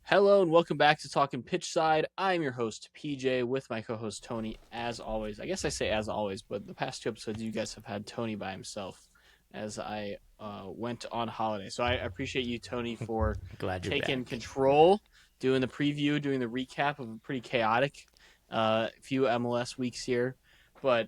Hello and welcome back to Talkin Pitchside. I'm your host PJ with my co-host Tony. As always, I guess I say as always, but the past two episodes you guys have had Tony by himself as I went on holiday. So I appreciate you, Tony, for Glad you're taking back. control, doing the preview, doing the recap of a pretty chaotic few MLS weeks here. But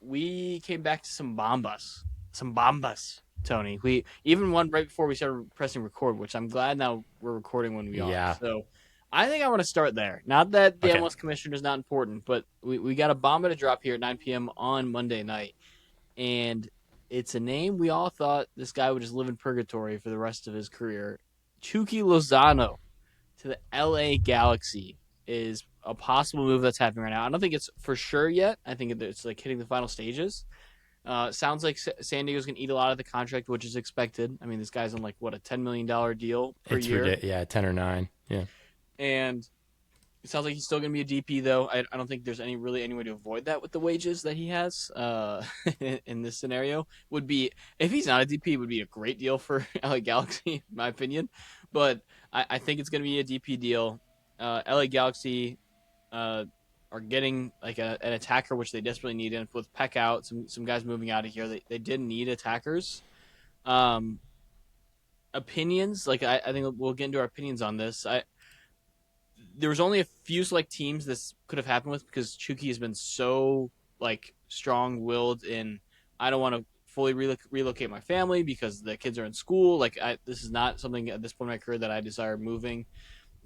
we came back to some bombas, Tony. We even one right before we started pressing record, which I'm glad now we're recording when we are. Yeah. So I think I want to start there. Not that the Okay. MLS commissioner is not important, but we got a bomba to drop here at 9 p.m. on Monday night, and it's a name we all thought this guy would just live in purgatory for the rest of his career. Chucky Lozano to the LA Galaxy is a possible move that's happening right now. I don't think it's for sure yet. I think it's like hitting the final stages. Sounds like San Diego's gonna eat a lot of the contract, which is expected. I mean, this guy's on like what a $10 million deal per It's year, ridiculous. Yeah, 10 or 9. Yeah. and it sounds like he's still gonna be a DP though. I don't think there's any way to avoid that with the wages that he has. In this scenario, would be if he's not a DP, it would be a great deal for LA Galaxy, in my opinion. But I think it's gonna be a DP deal. LA Galaxy uh, are getting like an attacker, which they desperately need. And with Peck out, some guys moving out of here, they did need attackers. Um, Opinions, like I think we'll get into our opinions on this. There was only a few select teams this could have happened with because Chucky has been so like strong willed in I don't want to fully relocate my family because the kids are in school. This is not something at this point in my career that I desire moving.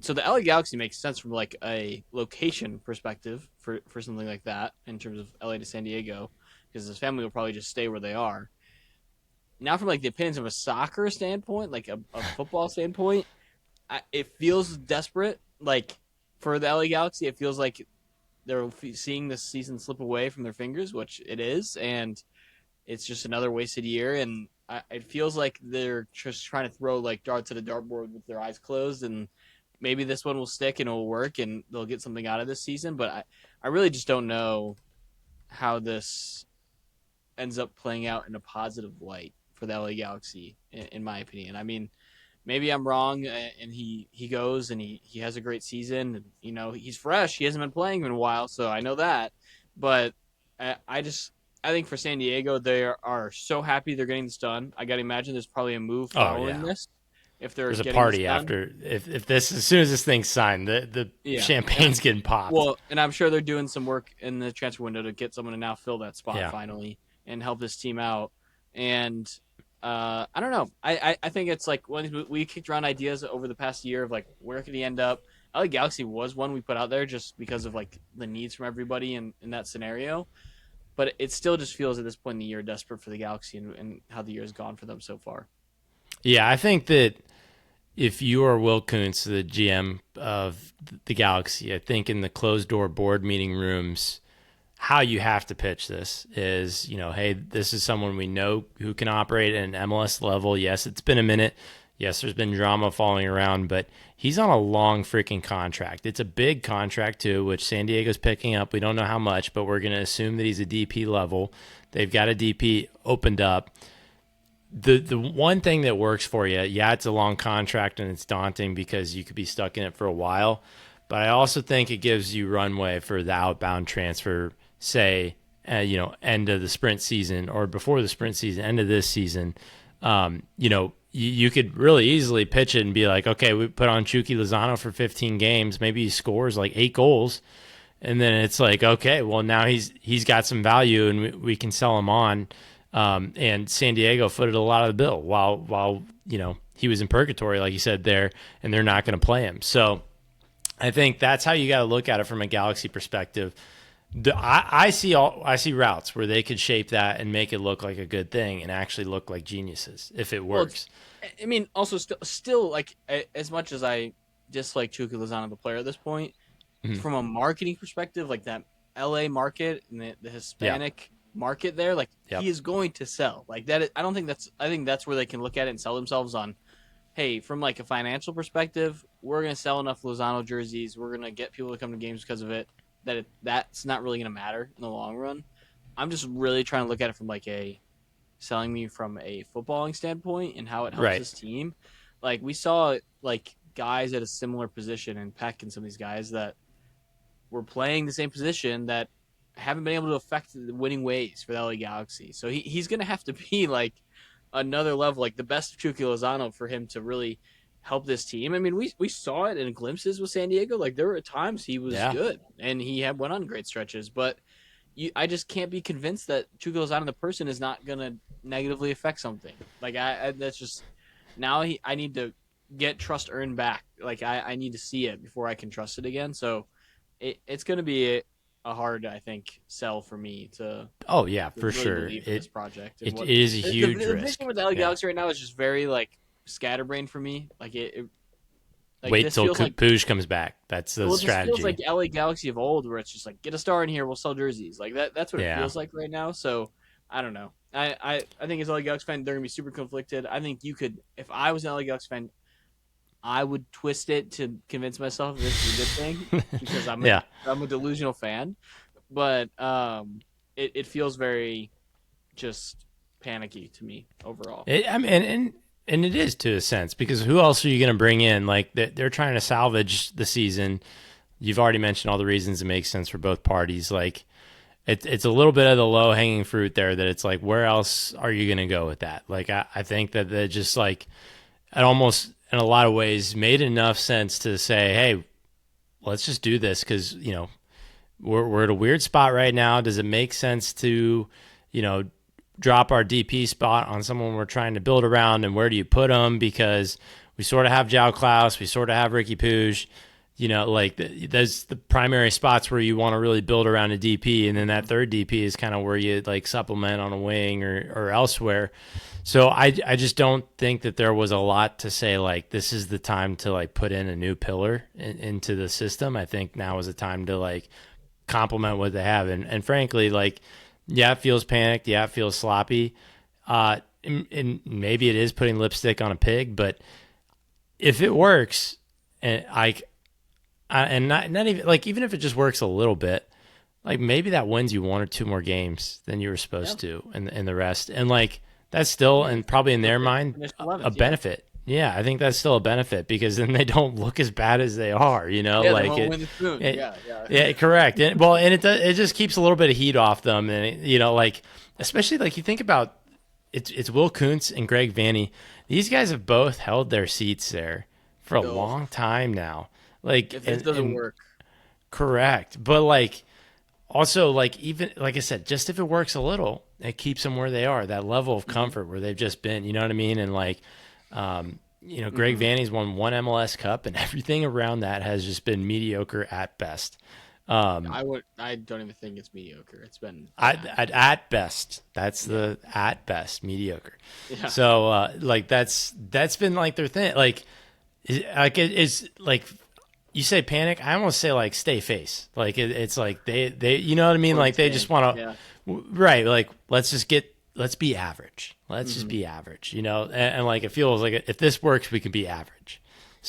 So the LA Galaxy makes sense from like a location perspective for something like that in terms of LA to San Diego because his family will probably just stay where they are. Now, from like the opinions of a soccer standpoint, like a football standpoint, it feels desperate. Like for the LA Galaxy, it feels like they're seeing this season slip away from their fingers, which it is, and it's just another wasted year. And it feels like they're just trying to throw like darts at a dartboard with their eyes closed, and maybe this one will stick and it will work, and they'll get something out of this season. But I really just don't know how this ends up playing out in a positive light for the LA Galaxy, in my opinion. I mean, maybe I'm wrong, and he goes and he has a great season. And, he's fresh. He hasn't been playing in a while, so I know that. But I think for San Diego, they are so happy they're getting this done. I got to imagine there's probably a move Oh, following yeah. this if they're There's a getting this party done. after if this as soon as this thing's signed, the Yeah, champagne's getting popped. and I'm sure they're doing some work in the transfer window to get someone to now fill that spot Yeah. finally and help this team out. And I don't know. I think it's like when we kicked around ideas over the past year of like where could he end up. LA Galaxy was one we put out there just because of like the needs from everybody in that scenario. But it still just feels at this point in the year desperate for the Galaxy and how the year has gone for them so far. Yeah, I think that if you are Will Kuntz, the GM of the Galaxy, I think in the closed door board meeting rooms, how you have to pitch this is, hey, this is someone we know who can operate at an MLS level. Yes, it's been a minute. Yes, there's been drama following around, but he's on a long freaking contract. It's a big contract too, which San Diego's picking up. We don't know how much, but we're going to assume that he's a DP level. They've got a DP opened up. The one thing that works for you, yeah, it's a long contract and it's daunting because you could be stuck in it for a while, but I also think it gives you runway for the outbound transfer, say, end of the sprint season or before the sprint season, end of this season. You could really easily pitch it and be like, okay, we put on Chucky Lozano for 15 games. Maybe he scores like 8 goals. And then it's like, okay, well, now he's got some value and we can sell him on. And San Diego footed a lot of the bill while he was in purgatory, like you said there, and they're not going to play him. So I think that's how you got to look at it from a Galaxy perspective. I see routes where they could shape that and make it look like a good thing and actually look like geniuses if it Well, works. I mean, also still like as much as I dislike Chucky Lozano the player at this point, Mhm. from a marketing perspective, like that LA market and the Yeah. Hispanic market there, like Yep. he is going to sell. Like that, I don't think I think that's where they can look at it and sell themselves on. Hey, from like a financial perspective, we're gonna sell enough Lozano jerseys. We're gonna get people to come to games because of it. That's not really gonna matter in the long run. I'm just really trying to look at it from like a selling me from a footballing standpoint and how it helps Right. this team. Like we saw like guys at a similar position, and Peck and some of these guys that were playing the same position that haven't been able to affect the winning ways for the LA Galaxy. So he's going to have to be like another level, like the best of Chucky Lozano for him to really help this team. I mean, we saw it in glimpses with San Diego. Like there were times he was Yeah. good and he had went on great stretches, but I just can't be convinced that Chucky Lozano the person is not going to negatively affect something. Like I that's just now I need to get trust earned back. Like I need to see it before I can trust it again. So it's going to be a hard, I think, sell for me Oh yeah, to for really sure. believe in this project. And It what is a huge the vision risk. with the LA Yeah. Galaxy right now is just very like scatterbrained for me. Like Wait this till feels like Pooch comes back. That's the well, it just feels strategy. like LA Galaxy of old, where it's just like get a star in here, we'll sell jerseys. Like that's what it Yeah. feels like right now. So I don't know. I think as an LA Galaxy fan, they're gonna be super conflicted. I think you could, if I was an LA Galaxy fan, I would twist it to convince myself this is a good thing because Yeah. I'm a delusional fan. But it feels very just panicky to me overall. I mean, and it is to a sense because who else are you going to bring in? Like they're trying to salvage the season. You've already mentioned all the reasons it makes sense for both parties. Like it's a little bit of the low hanging fruit there that it's like, where else are you going to go with that? Like I think that they just like it almost in a lot of ways made enough sense to say, hey, let's just do this because we're at a weird spot right now. Does it make sense to you know drop our DP spot on someone we're trying to build around, and where do you put them? Because we sort of have Jao Klaus, we sort of have Ricky Puig. Like there's the primary spots where you want to really build around a DP, and then that third DP is kind of where you like supplement on a wing or elsewhere. So I just don't think that there was a lot to say like this is the time to like put in a new pillar into the system. I think now is the time to like complement what they have, and frankly, like yeah, it feels panicked, yeah, it feels sloppy, and maybe it is putting lipstick on a pig, but if it works, and and not even like even if it just works a little bit, like maybe that wins you one or two more games than you were Yeah, supposed to, and the rest, and like that's still yeah. and probably in Still their mind finished a 11th. Yeah, benefit. Yeah, I think that's still a benefit because then they don't look as bad as they are. yeah. They Like won't win the spoon. it Yeah, yeah. yeah, correct. And it just keeps a little bit of heat off them, and like especially like you think about it's Will Kuntz and Greg Vanney. These guys have both held their seats there for a So long time now. Like if this doesn't and work, correct, but like also like even like I said, just if it works a little, it keeps them where they are. That level of hmm comfort where they've just been. You know what I mean? And like Greg hmm Vanney's won one MLS Cup, and everything around that has just been mediocre at best. Um, I don't even think it's mediocre. It's been I, bad. at best, that's Yeah, the at best mediocre. yeah. So like that's been like their thing. Like it's like you say panic. I almost say like stay face. Like it's like they you know what I mean. Or the Like they same. just want Yeah. to right. Like let's be average. Let's just hmm be average. And like it feels like if this works, we can be average.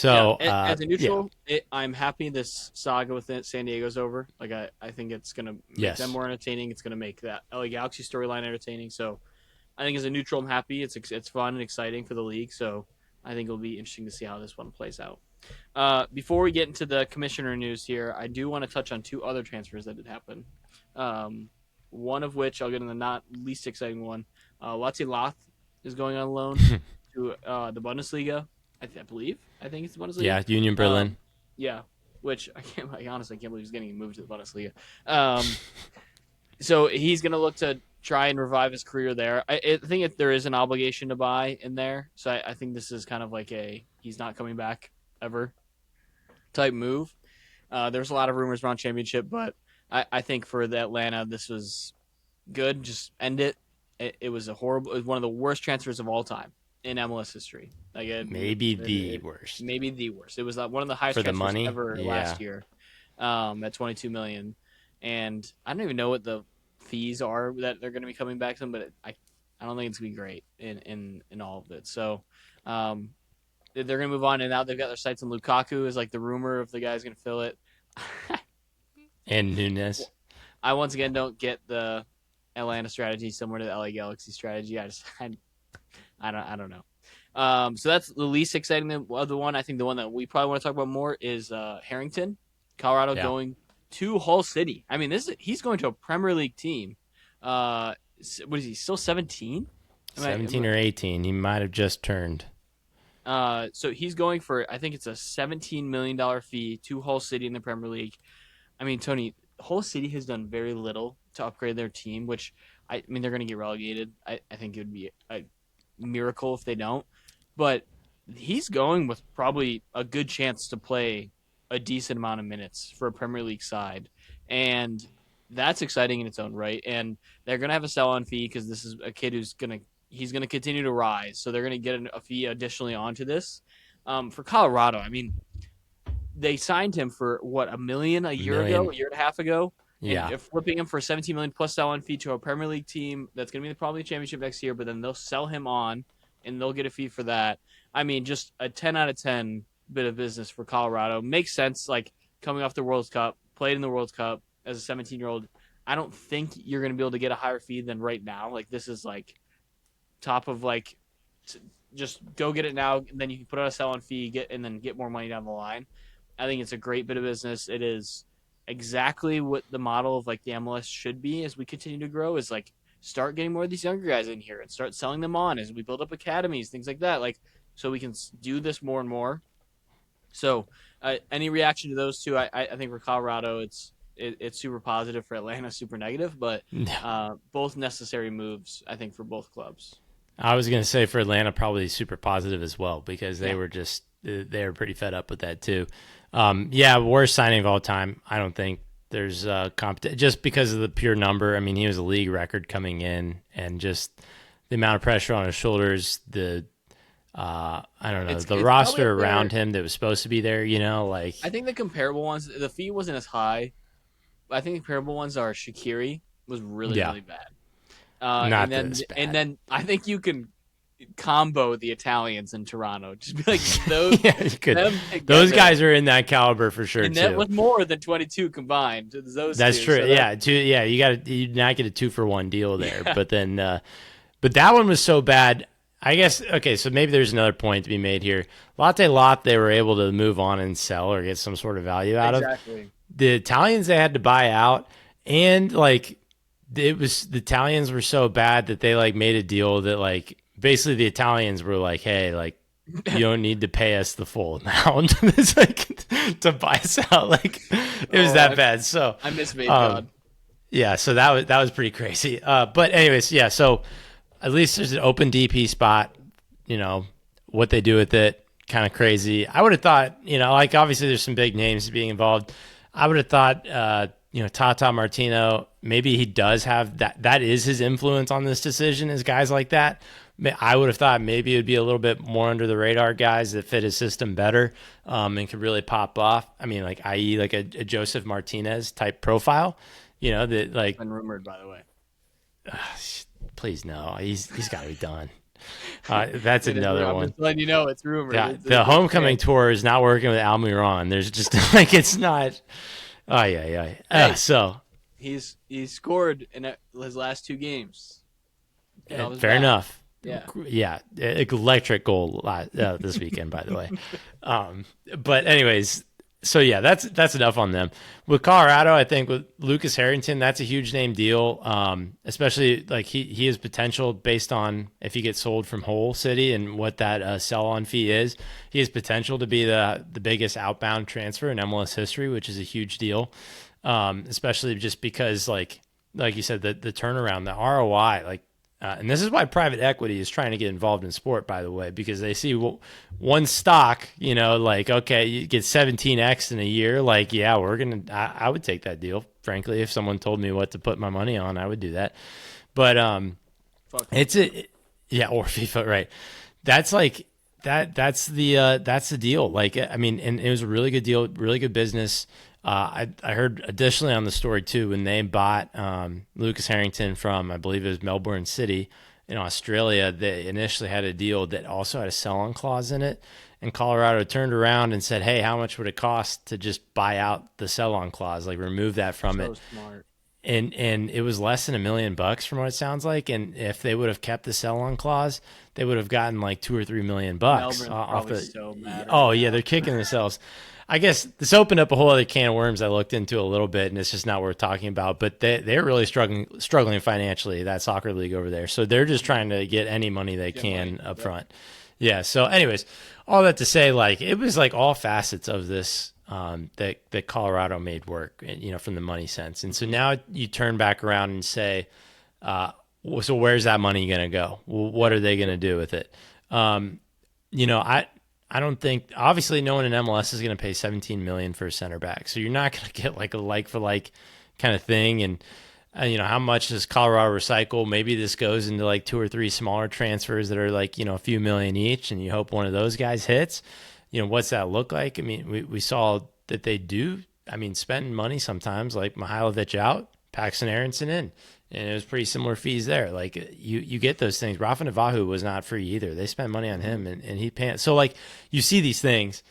Yeah. So As a yeah, neutral, I'm happy this saga with San Diego's over. Like I think it's gonna make them yes. more entertaining. It's gonna make that LA Galaxy storyline entertaining. So I think as a neutral, I'm happy. It's fun and exciting for the league. So I think it'll be interesting to see how this one plays out. Before we get into the commissioner news here, I do want to touch on two other transfers that did happen. Um, one of which I'll get in the not least exciting one. Latte Loth is going on loan to the Bundesliga. I believe. I think it's the Bundesliga. Yeah, Union Berlin. Yeah, which I honestly can't believe he's getting moved to the Bundesliga. Um, so he's going to look to try and revive his career there. I think there is an obligation to buy in there. So I think this is kind of like a he's not coming back ever type move. There's a lot of rumors around championship, but I think for the Atlanta, this was good. Just end it. It was a horrible. It was one of the worst transfers of all time in MLS history. Like Maybe the worst maybe the worst. It was one of the highest for the transfers money. ever Yeah, last year, at 22 million. And I don't even know what the fees are that they're going to be coming back to them, but I don't think it's going to be great in all of it. So um, they're going to move on, and now they've got their sights on Lukaku is like the rumor of the guy's going to fill it. and Nunes. I once again don't get the Atlanta strategy similar to the LA Galaxy strategy. I don't know. So that's the least exciting of the one. I think the one that we probably want to talk about more is Harrington, Colorado Yeah. going to Hull City. I mean, he's going to a Premier League team. What is he still 17? 17 or 18. He might have just turned. So he's going for I think it's a $17 million fee to Hull City in the Premier League. I mean, Tony, Hull City has done very little to upgrade their team, which I mean they're going to get relegated. I think it would be a miracle if they don't. But he's going with probably a good chance to play a decent amount of minutes for a Premier League side, and that's exciting in its own right. And they're going to have a sell-on fee because this is a kid who's going to he's going to continue to rise, so they're going to get a fee additionally onto this. For Colorado, I mean, they signed him for what, $1 million a A year ago, million. a year and a half ago, and Yeah. flipping him for 17 million plus sell on fee to a Premier League team that's going to be probably the championship next year. But then they'll sell him on, and they'll get a fee for that. I mean, just a 10 out of 10 bit of business for Colorado. Makes sense. Like coming off the World Cup, played in the World Cup as a 17-year-old. I don't think you're going to be able to get a higher fee than right now. Like this is like top of like just go get it now, and then you can put out a sell on fee, get and then get more money down the line. I think it's a great bit of business. It is exactly what the model of like the MLS should be as we continue to grow. Is like start getting more of these younger guys in here and start selling them on as we build up academies, things like that. Like so we can do this more and more. So any reaction to those two? I think for Colorado, it's super positive. For Atlanta, super negative. But both necessary moves, I think, for both clubs. I was going to say for Atlanta, probably super positive as well because Yeah, they were pretty fed up with that too. Yeah, worst signing of all time. I don't think there's just because of the pure number. I mean, he was a league record coming in, and just the amount of pressure on his shoulders. I don't know, the it's probably up roster there. around him that was supposed to be there. Like I think the comparable ones, the fee wasn't as high. I think the comparable ones are Shaqiri was really yeah, really bad. not this And bad. then I think you can combo the Italians in Toronto. Just be like those Yeah, you could. them Those together, guys are in that caliber for sure and that too. was more than 22 combined. Those That's two. true. So that Yeah, two. Yeah, you not get a 2-for-1 deal there. yeah, But then, but that one was so bad. I guess okay. So maybe there's another point to be made here. Latte Lot, they were able to move on and sell or get some sort of value out of. exactly. The Italians they had to buy out, and like it was the Italians were so bad that they like made a deal that like basically the Italians were like, hey, like you don't need to pay us the full amount. It's like to buy us out. Like it was Oh, that bad. So I miss Vape um, God. yeah, so that was pretty crazy. But anyways, yeah. So at least there's an open DP spot. You know what they do with it, kind of crazy. I would have thought, like obviously there's some big names being involved. I would have thought, Tata Martino. Maybe he does have that. That is his influence on this decision. Is guys like that. I would have thought maybe it would be a little bit more under the radar guys that fit his system better and could really pop off. I mean, like i.e. like a Joseph Martinez type profile. That It's like been rumored, by the way. please no, he's got to be done. That's It is. another I'm one. just letting you know it's rumored. Yeah, the homecoming tour is not working with Almiron. There's just like it's not. Oh yeah, yeah. Hey, So he's scored in his last two games. Get off his fair back. enough. Yeah. Yeah, electric goal this weekend, by the way. But anyways, so yeah, that's enough on them. With Colorado, I think with Lucas Harrington, that's a huge name deal. Especially like he has potential based on if he gets sold from Whole City and what that sell on fee is. He has potential to be the biggest outbound transfer in MLS history, which is a huge deal. Especially just because like you said, the turnaround, the ROI, like. And this is why private equity is trying to get involved in sport, by the way, because they see one stock, like, okay, you get 17x in a year. Like, yeah, I would take that deal. Frankly, if someone told me what to put my money on, I would do that. But Fuck it's FIFA. yeah, or FIFA, right. That's like, that's the deal. Like, I mean, and it was a really good deal, really good business. I heard additionally on the story too when they bought Lucas Harrington from I believe it was Melbourne City in Australia. They initially had a deal that also had a sell-on clause in it, and Colorado turned around and said, "Hey, how much would it cost to just buy out the sell-on clause? Like remove that from So it." smart. and it was less than $1 million from what it sounds like. And if they would have kept the sell on clause, they would have gotten like $2 or $3 million off Melbourne's the. probably so mad right Oh yeah, they're now. kicking themselves. I guess this opened up a whole other can of worms I looked into a little bit, and it's just not worth talking about. But they're really struggling financially, that soccer league over there. So they're just trying to get any money they Get money. can up Yep. front. Yeah. So, anyways, all that to say, like it was like all facets of this that Colorado made work, from the money sense. And so Hmm. now you turn back around and say, uh, so where's that money going to go? What Yep. are they going to Yep. do with it? Um, you know, I don't think obviously no one in MLS is going to pay 17 million for a center back. So you're not going to get like for like kind of thing. And how much does Colorado recycle? Maybe this goes into like two or three smaller transfers that are like a few million each, and you hope one of those guys hits. What's that look like? I mean, we saw that they do. I mean, spend money sometimes, like Mihailovic out, Paxton Aronson in, and it was pretty similar fees there. Like you get those things. Rafa Navajo was not free either. They spent money on Hmm. him, and he pants. So like you see these things.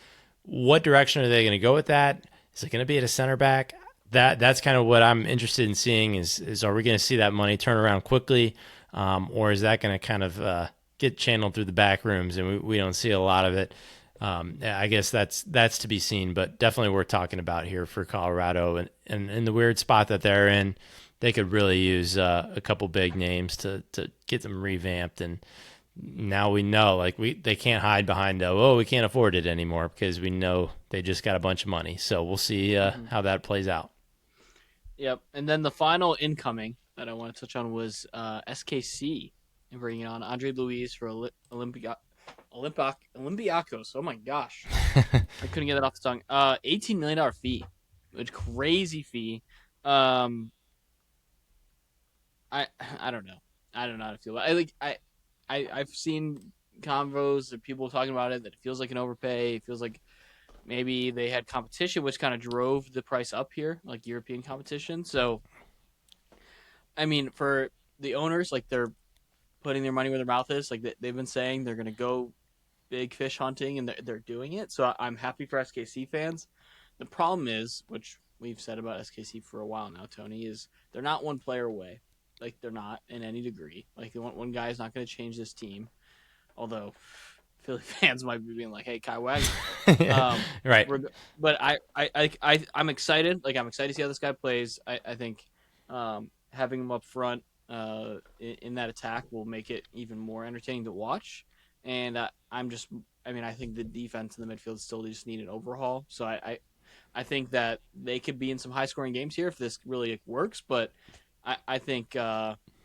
What direction are they going to go with that? Is it going to be at a center back? That's kind of what I'm interested in seeing. Is are we going to see that money turn around quickly, or is that going to kind of get channeled through the back rooms and we don't see a lot of it? I guess that's to be seen, but definitely worth talking about here for Colorado and in the weird spot that they're in. They could really use a couple big names to get them revamped, and now we know like they can't hide behind we can't afford it anymore because we know they just got a bunch of money. So we'll see Hmm. how that plays out. Yep. And then the final incoming that I want to touch on was SKC and bringing on Andre Luis for Olympiacos. Oh my gosh, I couldn't get that off the tongue. $18 million fee, which crazy fee. Um, I I don't know. I don't know how to feel. I like I've seen convos of people talking about it that it feels like an overpay. It feels like maybe they had competition, which kind of drove the price up here, like European competition. So I mean, for the owners, like they're putting their money where their mouth is. Like they've been saying they're going to go big fish hunting, and they're doing it. So I'm happy for SKC fans. The problem is, which we've said about SKC for a while now, Tony, is they're not one player away. Like they're not in any degree. Like one guy is not going to change this team. Although Philly fans might be being like, "Hey, Kai Wagner." Um, Right. but I'm excited. Like I'm excited to see how this guy plays. I think having him up front in that attack will make it even more entertaining to watch. And I'm just, I mean, I think the defense in the midfield still just need an overhaul. So I think that they could be in some high scoring games here if this really works. But I think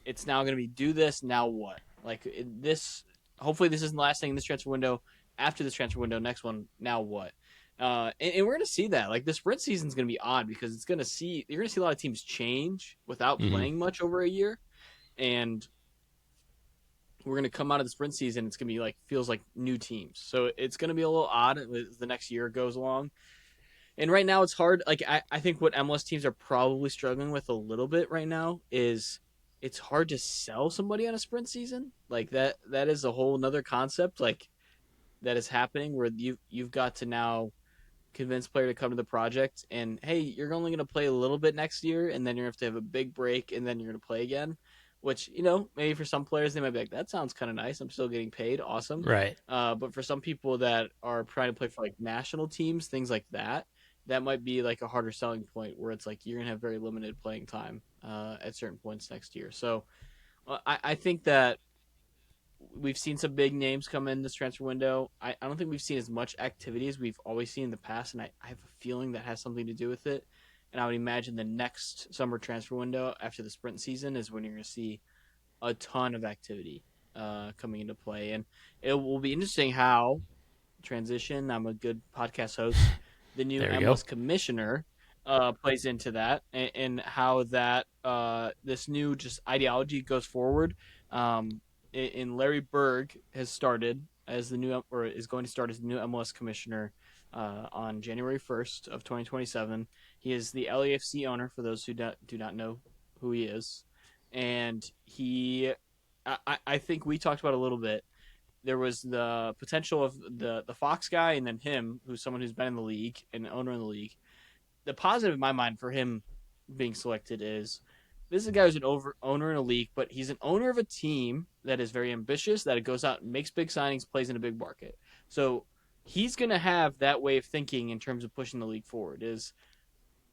it's now going to be do this now what like this. Hopefully this isn't the last thing in this transfer window. After this transfer window, next one now what? And we're going to see that. Like the sprint season is going to be odd because you're going to see a lot of teams change without Hmm. playing much over a year, and we're going to come out of the sprint season. It's going to be like feels like new teams. So it's going to be a little odd as the next year goes along. And right now it's hard. Like I think what MLS teams are probably struggling with a little bit right now is it's hard to sell somebody on a sprint season. Like that is a whole another concept. Like that is happening where you've got to now convince player to come to the project and hey, you're only going to play a little bit next year and then you're going to have to have a big break and then you're going to play again, which maybe for some players they might be like that sounds kind of nice, I'm still getting paid, awesome. Right. But for some people that are trying to play for like national teams, things like that might be like a harder selling point where it's like you're going to have very limited playing time at certain points next year. So I think that we've seen some big names come in this transfer window. I don't think we've seen as much activity as we've always seen in the past, and I have a feeling that has something to do with it. And I would imagine the next summer transfer window after the sprint season is when you're going to see a ton of activity coming into play, and it will be interesting how transition. I'm a good podcast host. The new There we go. MLS commissioner plays into that, and how that this new just ideology goes forward. And Larry Berg has started as the new or is going to start as the new MLS commissioner on January 1st of 2027. He is the LAFC owner for those who do not know who he is, and I think we talked about a little bit. There was the potential of the Fox guy, and then him, who's someone who's been in the league and owner in the league. The positive in my mind for him being selected is this is a guy who's an owner in a league, but he's an owner of a team that is very ambitious, that it goes out and makes big signings, plays in a big market. So he's going to have that way of thinking in terms of pushing the league forward. Is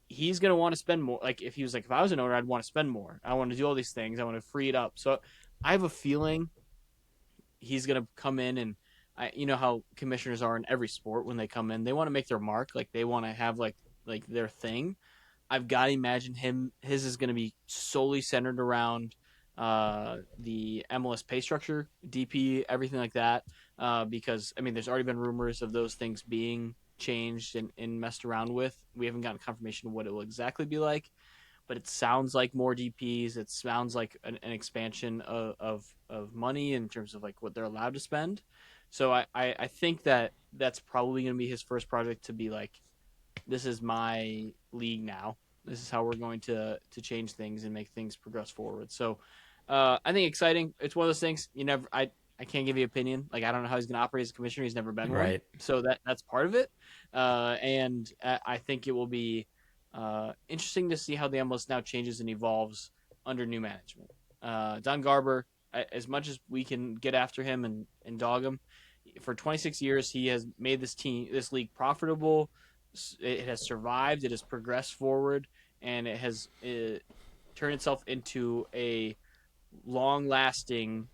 he's going to want to spend more? Like if he was like, if I was an owner, I'd want to spend more. I want to do all these things. I want to free it up. So I have a feeling he's going to come in and you know how commissioners are in every sport when they come in, they want to make their mark. Like they want to have like their thing. I've got to imagine his is going to be solely centered around the MLS pay structure, DP, everything like that. Because I mean, there's already been rumors of those things being changed and messed around with. We haven't gotten confirmation of what it will exactly be like, but it sounds like more DPs. It sounds like an expansion of money in terms of like what they're allowed to spend. So I think that that's probably going to be his first project to be like, this is my league now. This is how we're going to change things and make things progress forward. So I think exciting. It's one of those things you never. I can't give you an opinion. Like I don't know how he's going to operate as a commissioner. He's never been one, Right. so that's part of it. And I think it will be interesting to see how the MLS now changes and evolves under new management. Don Garber, as much as we can get after him and dog him, for 26 years he has made this league profitable. It has survived. It has progressed forward, and it has turned itself into a long-lasting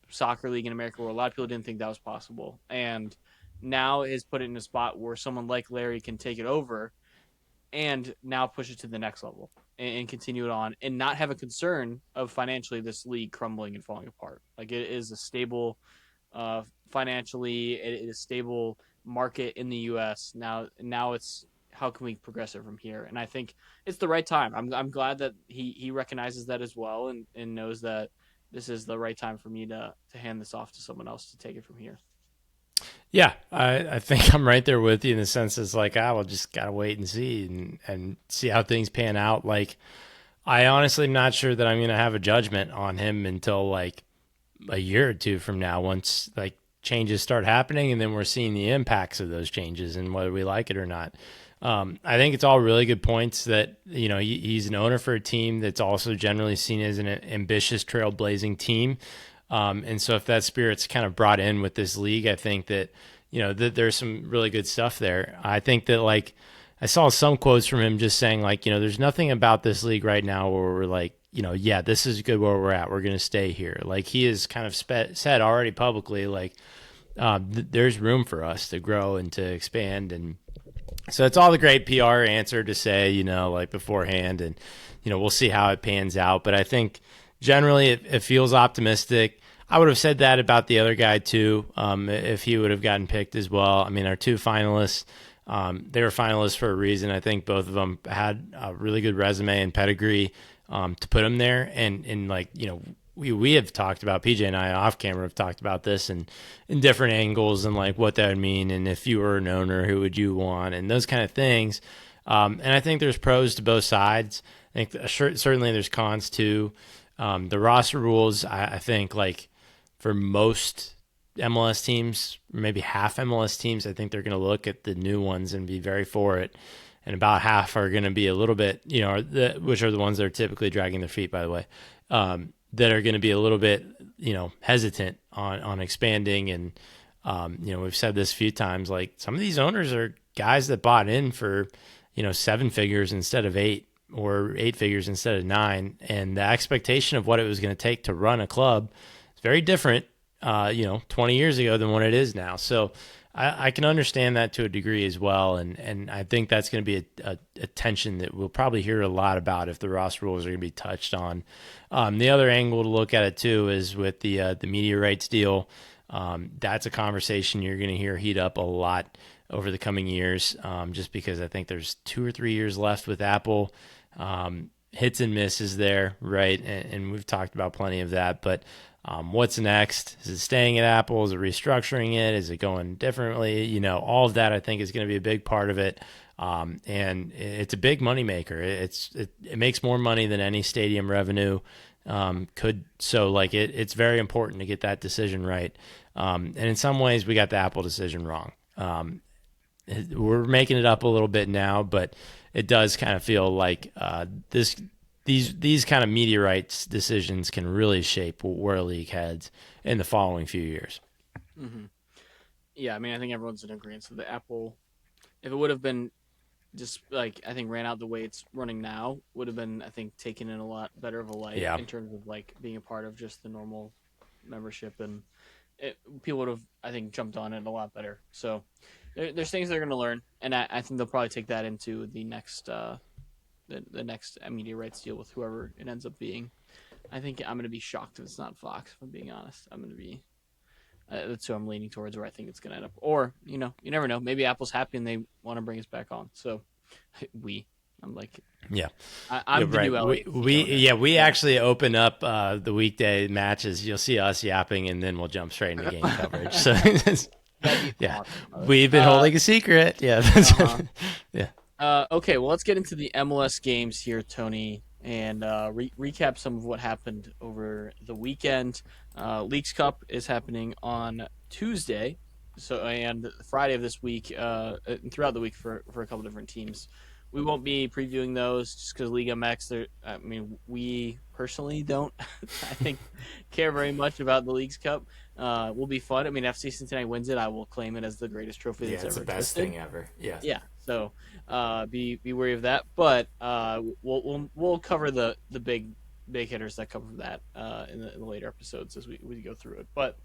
soccer league in America where a lot of people didn't think that was possible. And now has put it in a spot where someone like Larry can take it over and now push it to the next level and continue it on and not have a concern of financially this league crumbling and falling apart. Like it is a stable financially, it is a stable market in the US. Now it's how can we progress it from here? And I think it's the right time. I'm glad that he recognizes that as well and knows that this is the right time for me to hand this off to someone else to take it from here. Yeah, I think I'm right there with you in the sense it's like, we'll just gotta wait and see and see how things pan out. Like, I honestly am not sure that I'm gonna have a judgment on him until like a year or two from now, once like changes start happening and then we're seeing the impacts of those changes and whether we like it or not. I think it's all really good points that, he's an owner for a team that's also generally seen as an ambitious, trailblazing team. And so if that spirit's kind of brought in with this league, I think that, that there's some really good stuff there. I think that like I saw some quotes from him just saying like, there's nothing about this league right now where we're like, yeah, this is good where we're at. We're going to stay here. Like he has kind of said already publicly, like there's room for us to grow and to expand. And so it's all the great PR answer to say, like beforehand, and, we'll see how it pans out. But I think generally it feels optimistic. I would have said that about the other guy too, if he would have gotten picked as well. I mean, our two finalists, they were finalists for a reason. I think both of them had a really good resume and pedigree to put them there. And like, we have talked about, PJ and I off camera have talked about this and in different angles and like what that would mean. And if you were an owner, who would you want? And those kind of things. And I think there's pros to both sides. I think certainly there's cons too. The roster rules, I think like for most MLS teams, maybe half MLS teams, I think they're going to look at the new ones and be very for it. And about half are going to be a little bit, which are the ones that are typically dragging their feet, by the way, that are going to be a little bit, hesitant on expanding. And, we've said this a few times, like some of these owners are guys that bought in for, 7 figures instead of 8 or 8 figures instead of 9. And the expectation of what it was going to take to run a club is very different, 20 years ago than what it is now. So I can understand that to a degree as well. And I think that's going to be a tension that we'll probably hear a lot about if the roster rules are going to be touched on. The other angle to look at it too is with the media rights deal. That's a conversation you're going to hear heat up a lot over the coming years, just because I think there's 2 or 3 years left with Apple. Hits and misses there, right? And we've talked about plenty of that, but what's next? Is it staying at Apple? Is it restructuring it? Is it going differently? All of that I think is going to be a big part of it. And it's a big money maker. It makes more money than any stadium revenue could. So like it's very important to get that decision right. And in some ways we got the Apple decision wrong. We're making it up a little bit now, but it does kind of feel like this these kind of media rights decisions can really shape where a league heads in the following few years. Hmm. Yeah, I mean, I think everyone's in agreement. So the Apple, if it would have been just like I think ran out the way it's running now, would have been I think taken in a lot better of a light Yeah, in terms of like being a part of just the normal membership, and people would have I think jumped on it a lot better. So there's things they're going to learn, and I think they'll probably take that into the next the next media rights deal with whoever it ends up being. I think I'm going to be shocked if it's not Fox. If I'm being honest, I'm going to be. That's who I'm leaning towards, where I think it's going to end up. Or you never know. Maybe Apple's happy and they want to bring us back on. So we, I'm like, yeah. Yeah, I'm the right. new LAFC We owner. yeah, we So actually open up the weekday matches. You'll see us yapping, and then we'll jump straight into game coverage. So that'd be yeah, awesome. we've been holding a secret. Yeah, Uh-huh. yeah, Okay, well, let's get into the MLS games here, Tony, and recap some of what happened over the weekend. Leagues Cup is happening on Tuesday, so and Friday of this week, and throughout the week for a couple different teams. We won't be previewing those just because League MX. I mean, we personally don't, I think, care very much about the Leagues Cup. Will be fun. I mean, FC Cincinnati wins it, I will claim it as the greatest trophy yeah. that's It's the ever best existed. thing ever. Yeah, Yeah, so be wary of that. But we'll cover the big hitters that come from that in the later episodes as we go through it. But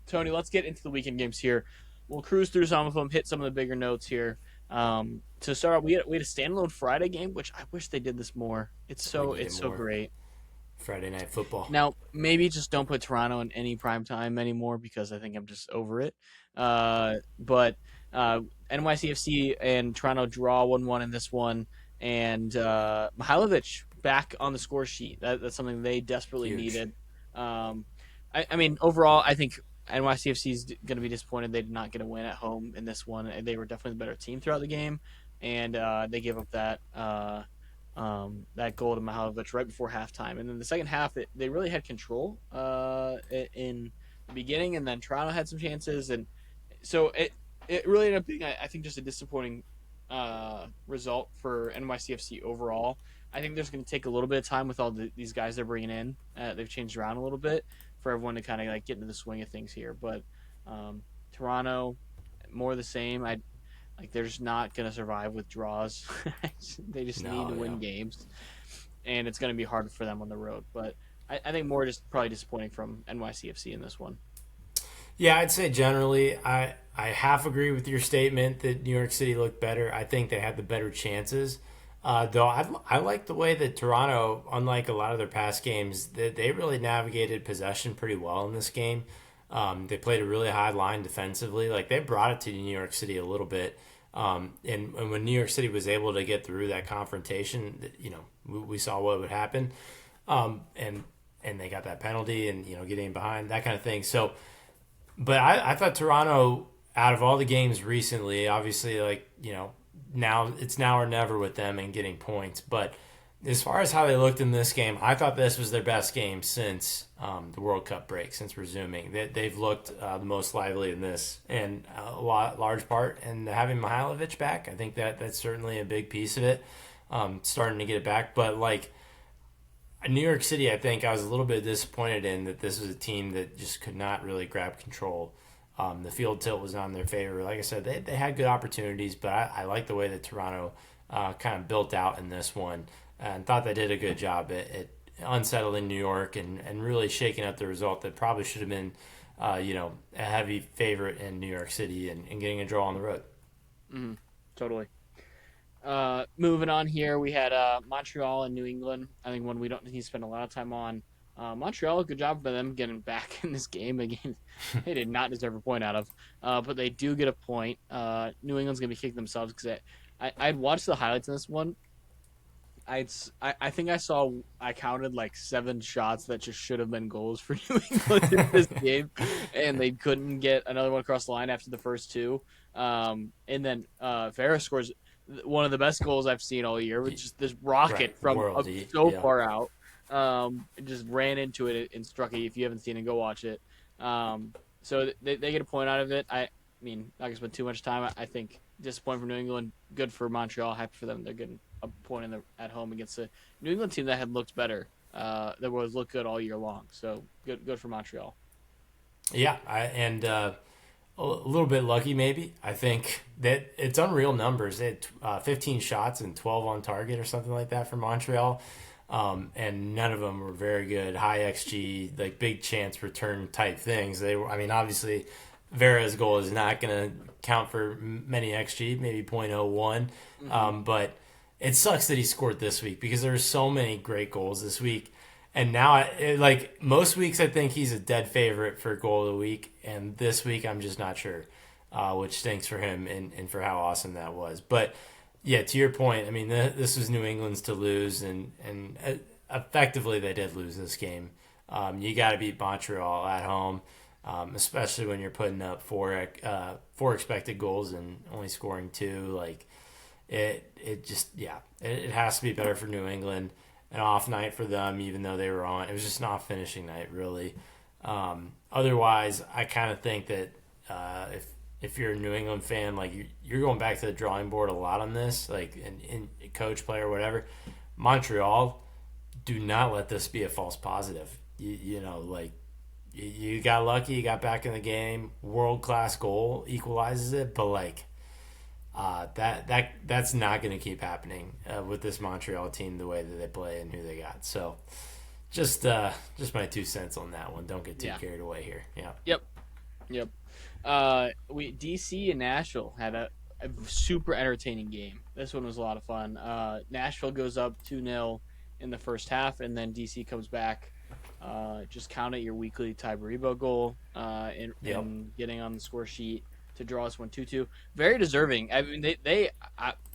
Tony, let's get into the weekend games here. We'll cruise through some of them, hit some of the bigger notes here. To start out, we had a standalone Friday game, which I wish they did this more. we need it It's so more. great. Friday night football. Now, maybe just don't put Toronto in any prime time anymore because I think I'm just over it. But NYCFC and Toronto draw 1-1 in this one, and Mihailovic back on the score sheet. That's something they desperately Huge. needed. Um, I mean, overall, I think NYCFC is going to be disappointed they did not get a win at home in this one. They were definitely the better team throughout the game, and they gave up that goal to Mihailovic right before halftime. And then the second half, they really had control in the beginning, and then Toronto had some chances, and so it really ended up being, I think, just a disappointing result for NYCFC overall. I think there's going to take a little bit of time with all these guys they're bringing in. They've changed around a little bit for everyone to kind of like get into the swing of things here. But Toronto, more of the same. I like they're just not going to survive with draws. They just need No, to yeah. win games, and it's going to be hard for them on the road. But I think more just probably disappointing from NYCFC in this one. Yeah, I'd say generally, I half agree with your statement that New York City looked better. I think they had the better chances. Though I like the way that Toronto, unlike a lot of their past games, that they really navigated possession pretty well in this game. They played a really high line defensively. Like they brought it to New York City a little bit. And when New York City was able to get through that confrontation, we saw what would happen. And they got that penalty and getting behind that kind of thing. So but I thought Toronto, out of all the games recently, obviously, now it's now or never with them and getting points. But as far as how they looked in this game, I thought this was their best game since the World Cup break, since resuming. They've looked the most lively in this, and large part. And having Mihailovic back, I think that's certainly a big piece of it. Starting to get it back, but like New York City, I think I was a little bit disappointed in that this was a team that just could not really grab control. The field tilt was on their favor. Like I said, they had good opportunities, but I like the way that Toronto kind of built out in this one and thought they did a good job at unsettling New York and really shaking up the result that probably should have been, a heavy favorite in New York City and getting a draw on the road. Mm-hmm. Totally. Moving on here, we had Montreal and New England. I think one we don't need to spend a lot of time on. Montreal, good job by them getting back in this game again. They did not deserve a point out of, but they do get a point. New England's gonna be kicking themselves because I'd watched the highlights in this one. I think I counted like 7 shots that just should have been goals for New England in this game, and they couldn't get another one across the line after the first two. And then Ferris scores one of the best goals I've seen all year, which is this rocket Right, from so yeah. far out. It just ran into it and struck it. If you haven't seen it, go watch it. So they get a point out of it. mean, not gonna spend too much time. I think disappointing for New England, good for Montreal. Happy for them. They're getting a point at home against a New England team that had looked better. That was looked good all year long. So good for Montreal. Yeah, a little bit lucky maybe. I think that it's unreal numbers. They had 15 shots and 12 on target or something like that for Montreal. And none of them were very good. High XG, like big chance return type things. They were, I mean, obviously, Vera's goal is not going to count for many XG, maybe zero point zero 0.01. Mm-hmm. But it sucks that he scored this week because there were so many great goals this week. And now, like most weeks, I think he's a dead favorite for goal of the week. And this week, I'm just not sure, which stinks for him and for how awesome that was. But yeah, to your point, I mean, this was New England's to lose, and effectively they did lose this game. You got to beat Montreal at home, especially when you're putting up four expected goals and only scoring two. Like it just it has to be better for New England. An off night for them, even though they were on. It was just an off finishing night, really. Otherwise, I kind of think that if you're a New England fan, like you're going back to the drawing board a lot on this, like in coach, player, whatever. Montreal, do not let this be a false positive. You know, like you got lucky, you got back in the game, world class goal equalizes it, but like that's not going to keep happening with this Montreal team the way that they play and who they got. So just my 2 cents on that one. Don't get too Yeah. carried away here. Yeah. Yep. Yep. We DC and Nashville had a super entertaining game. This one was a lot of fun. Nashville goes up 2-0 in the first half, and then DC comes back. Just count it your weekly Ty Baribo goal Yep. and getting on the score sheet to draw us 1-2. Very deserving. I mean, they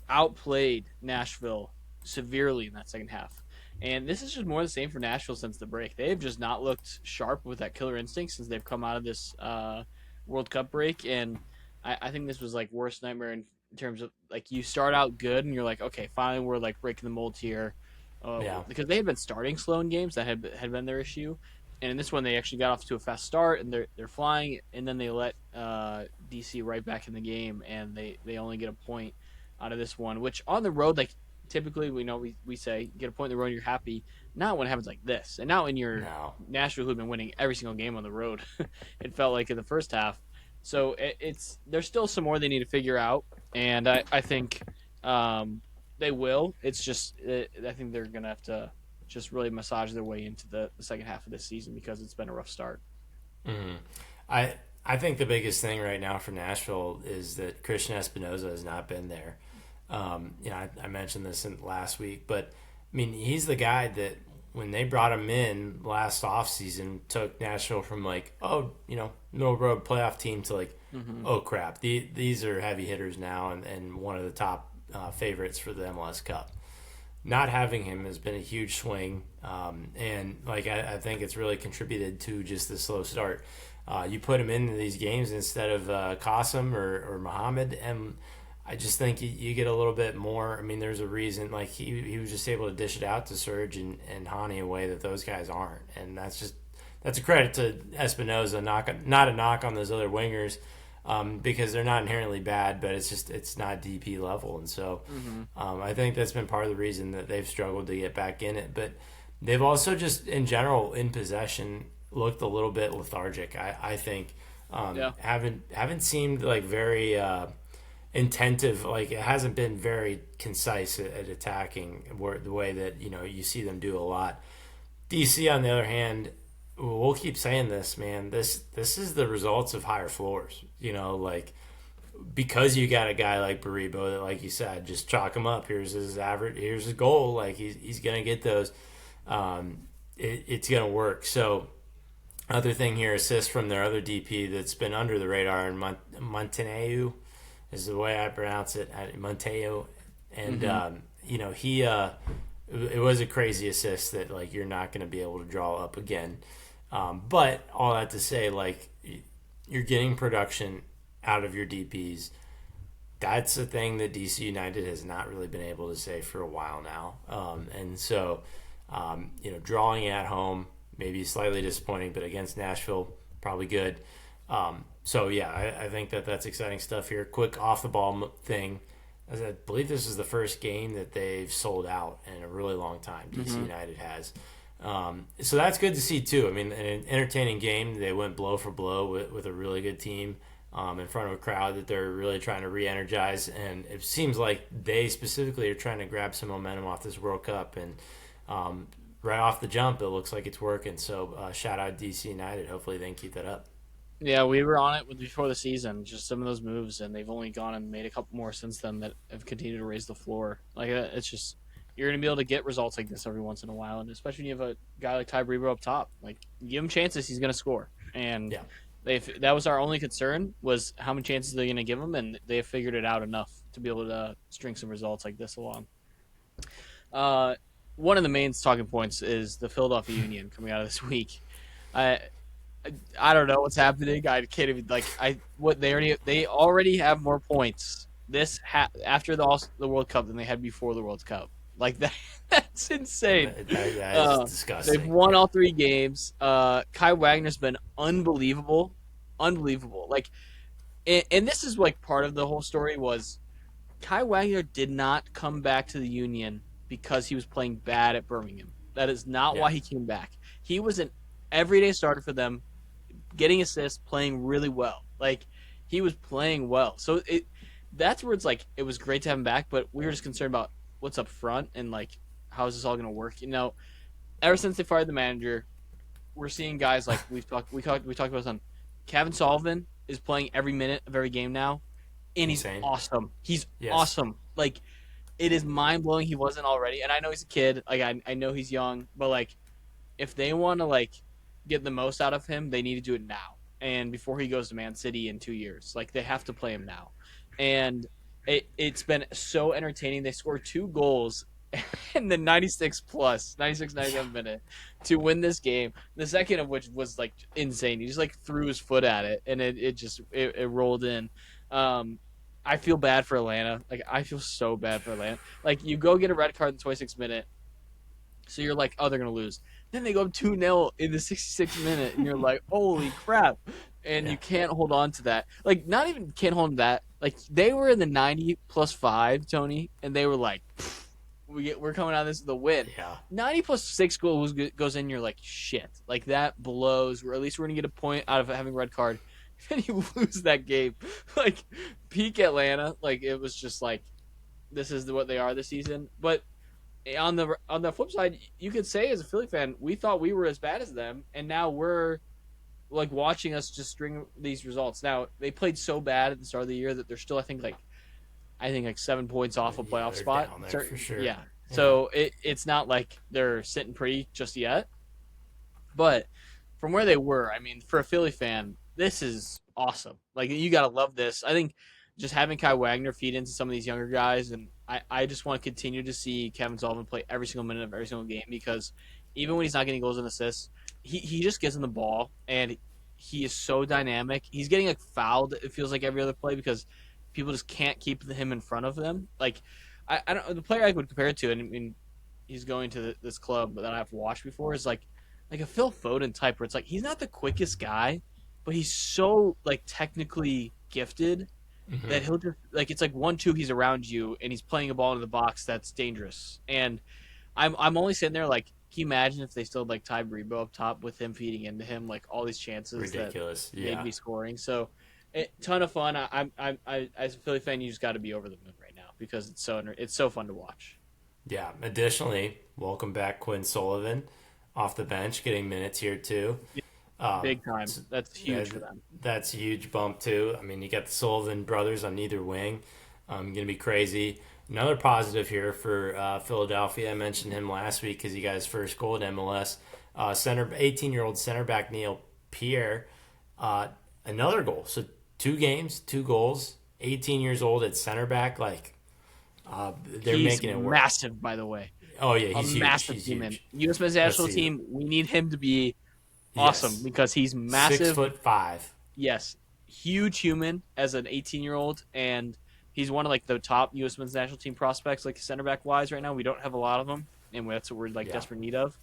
outplayed Nashville severely in that second half. And this is just more the same for Nashville since the break. They've just not looked sharp with that killer instinct since they've come out of this World Cup break. And I think this was like worst nightmare in terms of like you start out good and you're like, okay, finally we're like breaking the mold here. Yeah. Because they had been starting slow in games that had been their issue, and in this one they actually got off to a fast start and they're flying, and then they let DC right back in the game, and they only get a point out of this one, which on the road, like typically we say get a point on the road you're happy, not when it happens like this, and not when you're No. Nashville who've been winning every single game on the road. It felt like in the first half, so it's there's still some more they need to figure out, and I think they will. It's just I think they're gonna have to just really massage their way into the second half of this season because it's been a rough start. Mm-hmm. I I think the biggest thing right now for Nashville is that Christian Espinoza has not been there. I mentioned this in last week, but I mean, he's the guy that when they brought him in last offseason, took Nashville from like, oh, middle road playoff team to like, Mm-hmm. oh crap, these are heavy hitters now and one of the top favorites for the MLS Cup. Not having him has been a huge swing, and like I think it's really contributed to just the slow start. You put him into these games instead of Qasim or Muhammad, and I just think you get a little bit more. I mean, there's a reason. Like he was just able to dish it out to Serge and Hani in a way that those guys aren't, and that's a credit to Espinoza. Not a knock on those other wingers, because they're not inherently bad, but it's not DP level, and so Mm-hmm. I think that's been part of the reason that they've struggled to get back in it. But they've also just in general in possession looked a little bit lethargic. I think Yeah. haven't seemed like very intentive. Like it hasn't been very concise at attacking the way that you see them do a lot. DC on the other hand, we'll keep saying this, man. This is the results of higher floors. Like because you got a guy like Baribo that, like you said, just chalk him up. Here's his average. Here's his goal. Like he's gonna get those. It's gonna work. So other thing here, assists from their other DP that's been under the radar, and Montenegro is the way I pronounce it. Monteo, and Mm-hmm. he it was a crazy assist that like you're not going to be able to draw up again. But all that to say, like you're getting production out of your DPs. That's a thing that DC United has not really been able to say for a while now. And so, drawing at home maybe slightly disappointing, but against Nashville, probably good. So yeah, I think that that's exciting stuff here. Quick off the ball thing. As I believe this is the first game that they've sold out in a really long time. DC Hmm. United has. So that's good to see too. I mean, an entertaining game. They went blow for blow with a really good team in front of a crowd that they're really trying to re-energize. And it seems like they specifically are trying to grab some momentum off this World Cup. And right off the jump, it looks like it's working. So shout out DC United. Hopefully they can keep that up. Yeah, we were on it before the season. Just some of those moves, and they've only gone and made a couple more since then that have continued to raise the floor. Like it's just you're gonna be able to get results like this every once in a while, and especially when you have a guy like Ty Brebo up top. Like give him chances, he's gonna score. And Yeah. that was our only concern was how many chances they're gonna give him, and they have figured it out enough to be able to string some results like this along. Uh, One of the main talking points is the Philadelphia Union coming out of this week. I I don't know what's happening. I can't even like I what they already have more points after the World Cup than they had before the World Cup. Like that that's insane. That is They've disgusting. won Yeah. all three games. Kai Wagner's been unbelievable, unbelievable. Like and this is like part of the whole story was Kai Wagner did not come back to the Union because he was playing bad at Birmingham. That is not Yeah. why he came back. He was an everyday starter for them getting assists, playing really well. Like he was playing well. So that's where it's like it was great to have him back, but we were just concerned about what's up front and like how is this all going to work. Ever since they fired the manager, we're seeing guys like we talked about some. Kevin Sullivan is playing every minute of every game now, and he's Insane. awesome. He's Yes. awesome. Like it is mind blowing. He wasn't already, and I know he's a kid. Like I know he's young, but like if they want to like get the most out of him, they need to do it now. And before he goes to Man City in 2 years, like they have to play him now. And it's been so entertaining. They scored two goals in the 96 plus 96 Yeah. 97 minute to win this game. The second of which was like insane. He just like threw his foot at it and it rolled in. Um, I feel bad for Atlanta. Like I feel so bad for Atlanta. Like you go get a red card in the 26th minute, so you're like, oh, they're gonna lose. Then they go up 2-0 in the 66th minute, and you're like, holy crap! And Yeah. you can't hold on to that. Like, not even can't hold on to that. Like they were in the 90 plus five, Tony, and they were like, we're coming out of this with a win. Yeah. 90 plus six goes in. You're like, shit. Like that blows. Or at least we're gonna get a point out of having a red card. And you lose that game. Like peak Atlanta. Like it was just like this is what they are this season. But on the flip side, you could say as a Philly fan, we thought we were as bad as them, and now we're like watching us just string these results. Now they played so bad at the start of the year that they're still, I think like 7 points off a Yeah. playoff They're spot. down there for sure. Yeah, Yeah. so it's not like they're sitting pretty just yet. But from where they were, I mean, for a Philly fan, this is awesome. Like you gotta love this. I think just having Kai Wagner feed into some of these younger guys, and I just want to continue to see Kevin Sullivan play every single minute of every single game because even when he's not getting goals and assists, he just gives him the ball and he is so dynamic. He's getting like fouled. It feels like every other play because people just can't keep him in front of them. Like I don't the player I would compare it to, and I mean he's going to this club that I've watched before is like a Phil Foden type where it's like he's not the quickest guy, but he's so like technically gifted Hmm. that he'll just like it's like 1-2 he's around you and he's playing a ball into the box that's dangerous. And I'm only sitting there like can you imagine if they still had like Ty Brebo up top with him feeding into him like all these chances that Ridiculous. they'd Yeah. be scoring. So ton of fun. I as a Philly fan you just got to be over the moon right now because it's so fun to watch. Yeah. Additionally, welcome back Quinn Sullivan off the bench, getting minutes here too. Yeah, Um, big time. so That's huge that, for them. that's a huge bump too. I mean, you got the Sullivan brothers on either wing. Going to be crazy. Another positive here for Philadelphia. I mentioned him last week because he got his first goal at MLS. 18-year-old center back Neil Pierre, uh, another goal. So 2 games, 2 goals. 18 years old at center back. Like they're He's making it work. massive, by the way. Oh yeah, A he's huge. massive He's team in huge. U.S. men's Let's national see. team. We need him to be awesome Yes, because he's six massive. foot five. Yes, huge human as an 18-year-old, and he's one of like the top U.S. men's national team prospects, like center back wise. Right now, we don't have a lot of them, and that's what we're like Yeah, desperate need of.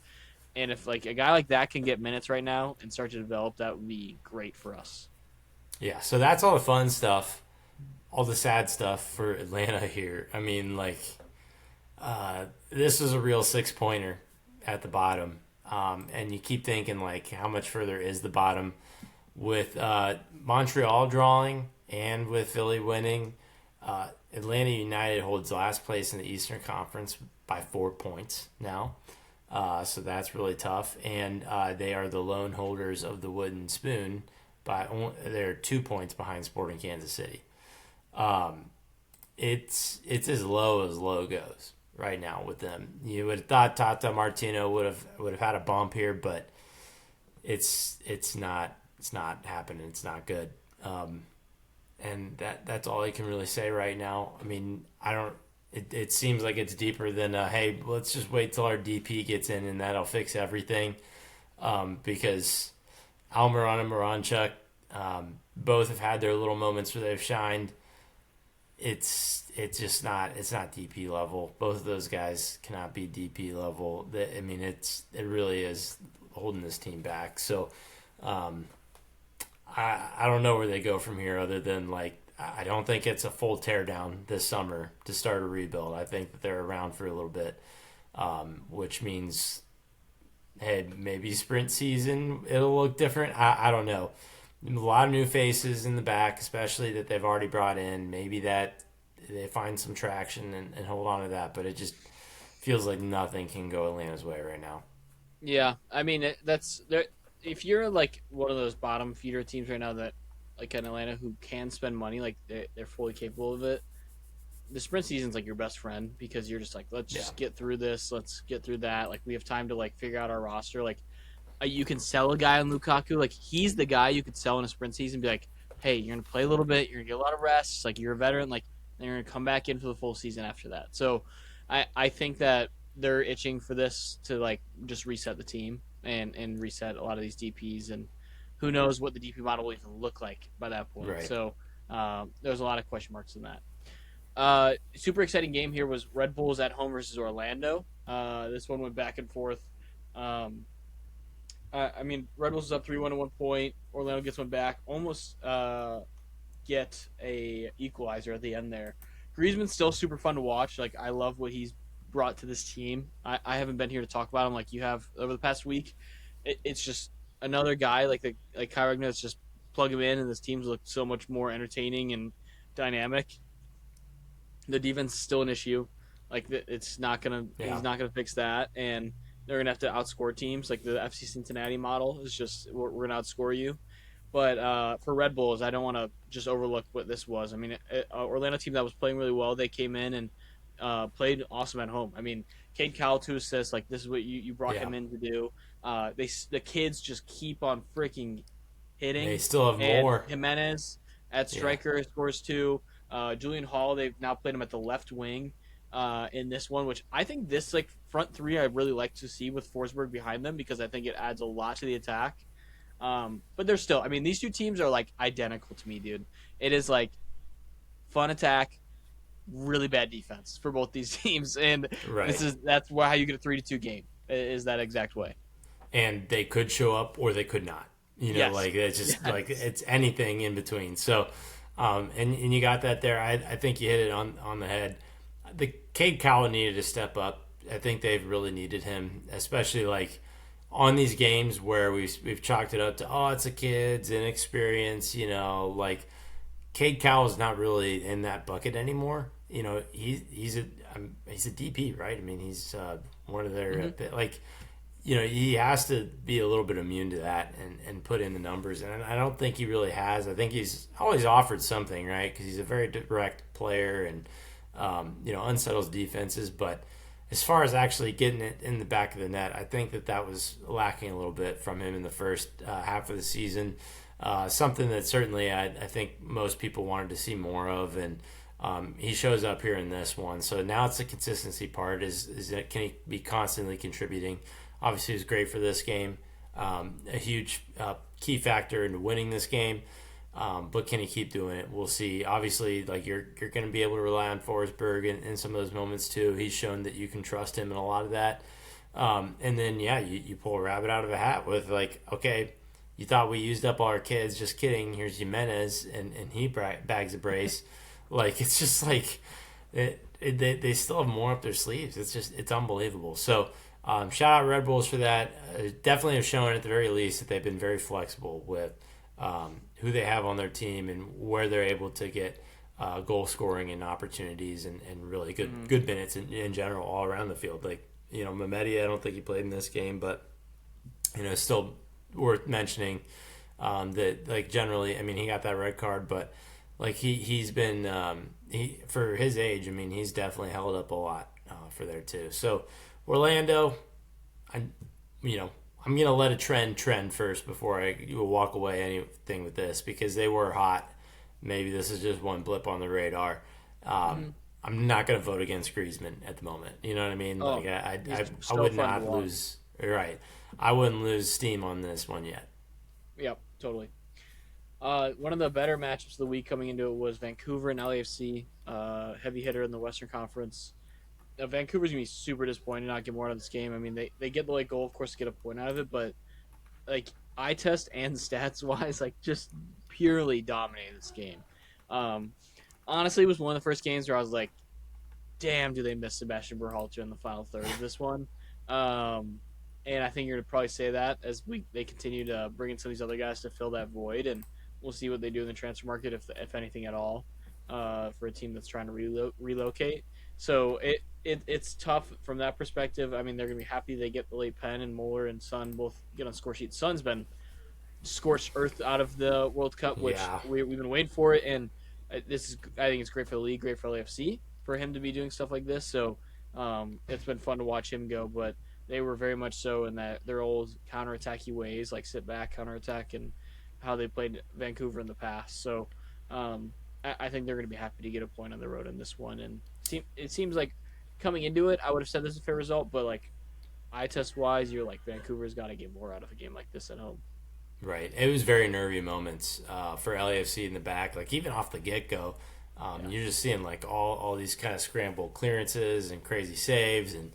And if like a guy like that can get minutes right now and start to develop, that would be great for us. Yeah, so that's all the fun stuff, all the sad stuff for Atlanta here. I mean, like, this is a real 6 pointer at the bottom. And you keep thinking, like, how much further is the bottom with Montreal drawing and with Philly winning? Atlanta United holds last place in the Eastern Conference by 4 points now. So that's really tough. And they are the lone holders of the wooden spoon. They're 2 points behind Sporting Kansas City. It's as low goes right now with them. You would have thought Tata Martino would have had a bump here, but it's not happening. It's not good. And that's all I can really say right now. I mean, I don't. It seems like it's deeper than hey, let's just wait till our DP gets in and that'll fix everything. Because Almiron and Moranchuk both have had their little moments where they've shined. It's not DP level. Both of those guys cannot be DP level. I mean, it really is holding this team back. So I don't know where they go from here other than, like, I don't think it's a full teardown this summer to start a rebuild. I think that they're around for a little bit, which means, hey, maybe sprint season it'll look different. I don't know. A lot of new faces in the back, especially that they've already brought in. Maybe that they find some traction and hold on to that, but it just feels like nothing can go Atlanta's way right now. Yeah, I mean that's there. If you're like one of those bottom feeder teams right now that like in Atlanta who can spend money, like they're fully capable of it. The sprint season's like your best friend because you're just like, let's Yeah, just get through this, let's get through that. Like we have time to like figure out our roster. Like you can sell a guy on Lukaku. Like he's the guy you could sell in a sprint season. Be like, hey, you're gonna play a little bit. You're gonna get a lot of rest. Like you're a veteran. Like then you're gonna come back in for the full season after that. So I think that they're itching for this to like just reset the team and reset a lot of these DPS and who knows what the DP model will even look like by that point. right. So there's a lot of question marks in that. Super exciting game here was Red Bulls at home versus Orlando. This one went back and forth. Um, I mean, Red Bulls is up 3-1 at one point. Orlando gets one back. Almost get a equalizer at the end there. Griezmann's still super fun to watch. Like I love what he's brought to this team. I haven't been here to talk about him like you have over the past week. It's just another guy like Kyrie That's just plug him in, and this team's look so much more entertaining and dynamic. The defense is still an issue. Like it's not gonna, he's Yeah, not gonna fix that, and they're gonna have to outscore teams. Like the FC Cincinnati model is just we're gonna outscore you. But for Red Bulls, I don't want to just overlook what this was. I mean, Orlando team that was playing really well. They came in and played awesome at home. I mean, Cade Cowell 2 assists. Like this is what you brought yeah. him in to do. The kids just keep on freaking They hitting. still have And more. Jimenez at Yeah, striker scores two. Julian Hall, they've now played him at the left wing in this one, which I think this like front three I really like to see with Forsberg behind them because I think it adds a lot to the attack. But they're still, I mean, these two teams are like identical to me, dude. It is like fun attack, really bad defense for both these teams, and right. that's why how you get a 3-2 game is that exact way. And they could show up or they could not. Yes, Like it's just like yes, it's anything in between. So, and you got that there. I think you hit it on the head. The Cade Cowell needed to step up. I think they've really needed him, especially like on these games where we've chalked it up to, oh, it's a kid's inexperience. Like Cade Cowell is not really in that bucket anymore. He's a DP, right? I mean, he's one of their hmm like, he has to be a little bit immune to that and put in the numbers. And I don't think he really has. I think he's always offered something, right? Because he's a very direct player and, unsettles defenses. But as far as actually getting it in the back of the net, I think that was lacking a little bit from him in the first half of the season. Something that certainly I think most people wanted to see more of. And he shows up here in this one. So now it's the consistency part. Is that can he be constantly contributing? Obviously, it was great for this game. A huge key factor into winning this game. But can he keep doing it? We'll see. Obviously, like you're going to be able to rely on Forsberg in some of those moments too. He's shown that you can trust him in a lot of that. And then yeah, you pull a rabbit out of a hat with like, okay, You thought we used up all our kids. Just kidding. Here's Jimenez, and he bags a brace. Like, it's just like they still have more up their sleeves. It's unbelievable. So shout out Red Bulls for that. Definitely have shown at the very least that they've been very flexible with who they have on their team and where they're able to get goal scoring and opportunities and really Hmm. good minutes in general all around the field. Like, Mehmeti, I don't think he played in this game, but it's still worth mentioning that, like, generally, I mean, he got that red card, but like he's been he for his age, I mean, he's definitely held up a lot for there too. So Orlando, I you know I'm gonna let a trend first before I walk away anything with this, because they were hot. Maybe this is just one blip on the radar. Um, Hmm. I'm not gonna vote against Griezmann at the moment. You know what I mean? Like Oh, he's I so would fun to not watch. lose. Right, I wouldn't lose steam on this one yet. Yep, totally. One of the better matchups of the week coming into it was Vancouver and LAFC, heavy hitter in the Western Conference. Vancouver's gonna be super disappointed not get more out of this game. I mean, they get the late goal, of course, to get a point out of it, but like eye test and stats wise, like just purely dominated this game. Um, Honestly, it was one of the first games where I was like, damn, do they miss Sebastian Berhalter in the final third of this one? Um, and I think you're gonna probably say that as they continue to bring in some of these other guys to fill that void, and we'll see what they do in the transfer market, if anything at all, for a team that's trying to relocate. So it's tough from that perspective. I mean, they're gonna be happy they get the late pen, and Mueller and Son both get on score sheet. Son's been scorched earth out of the World Cup, which Yeah, we've been waiting for it. And this is, I think it's great for the league, great for LAFC for him to be doing stuff like this. So it's been fun to watch him go. But they were very much so in that their old counterattacky ways, like sit back counterattack, and how they played Vancouver in the past. So I think they're going to be happy to get a point on the road in this one. And it seems like coming into it, I would have said this is a fair result, but like eye test wise, you're like Vancouver's got to get more out of a game like this at home. right. It was very nervy moments for LAFC in the back. Like, even off the get go, Yeah. you're just seeing like all these kind of scrambled clearances and crazy saves, and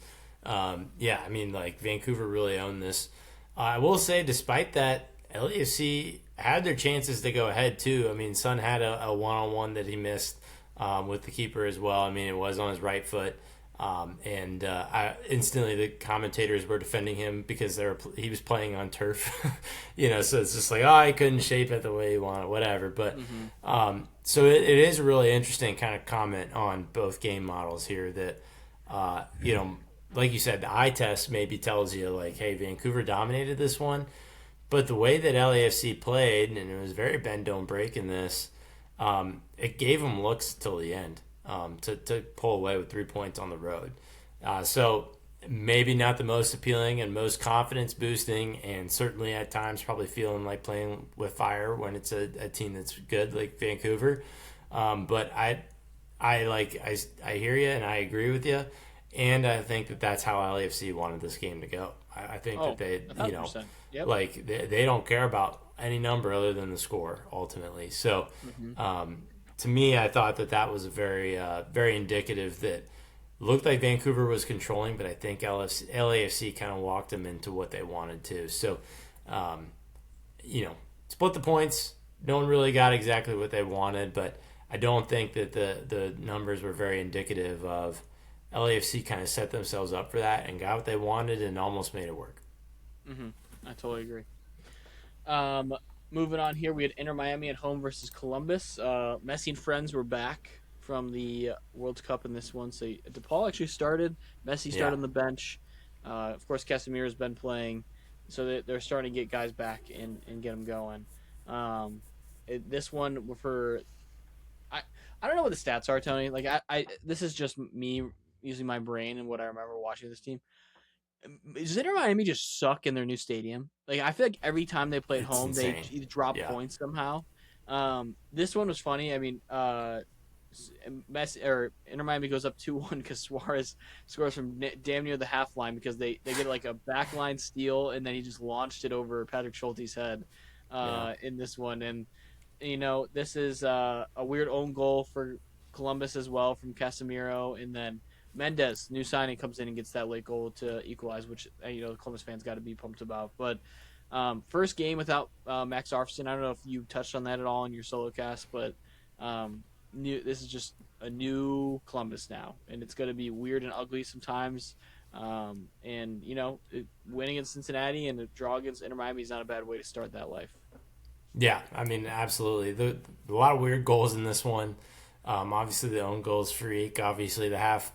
yeah, I mean, like, Vancouver really owned this. I will say, despite that, LAFC had their chances to go ahead too. I mean, Son had a one-on-one that he missed with the keeper as well. I mean, it was on his right foot. And instantly the commentators were defending him because he was playing on turf, So it's just like, oh, he couldn't shape it the way he wanted, whatever. But Mm-hmm. so it is a really interesting kind of comment on both game models here that, like you said, the eye test maybe tells you, like, hey, Vancouver dominated this one, but the way that LAFC played, and it was very bend don't break in this, it gave them looks till the end to pull away with 3 points on the road. So maybe not the most appealing and most confidence boosting, and certainly at times probably feeling like playing with fire when it's a team that's good like Vancouver. But I hear you and I agree with you, and I think that that's how LAFC wanted this game to go. I think that Oh, they, 1,000%. Yep. like they don't care about any number other than the score ultimately. So Mm-hmm. to me, I thought that was a very indicative that looked like Vancouver was controlling, but I think LAFC kind of walked them into what they wanted to. So, um, split the points. No one really got exactly what they wanted, but I don't think that the numbers were very indicative of LAFC kind of set themselves up for that and got what they wanted and almost made it work. Mm-hmm. I totally agree. Um, Moving on here, we had Inter Miami at home versus Columbus. Messi and friends were back from the World Cup in this one. So DePaul actually started. Messi Yeah. started on the bench. Of course, Casemiro's been playing. So they're starting to get guys back and get them going. This one for I I don't know what the stats are, Tony. Like I this is just me using my brain and what I remember watching this team. Does Inter Miami just suck in their new stadium? Like I feel like every time they play at It's home, insane. they drop Yeah. points somehow. This one was funny. I mean, Messi or Inter Miami goes up 2-1 because Suarez scores from damn near the half line because they get like a backline steal and then he just launched it over Patrick Schulte's head Yeah. in this one. And this is a weird own goal for Columbus as well from Casemiro, and then Mendez, new signing, comes in and gets that late goal to equalize, which Columbus fans got to be pumped about. But First game without Max Arfson. I don't know if you touched on that at all in your solo cast, but this is just a new Columbus now, and it's going to be weird and ugly sometimes. And winning against Cincinnati and a draw against Inter Miami is not a bad way to start that life. Yeah, I mean, absolutely. A lot of weird goals in this one. Obviously, the own goal is freak. Obviously, the half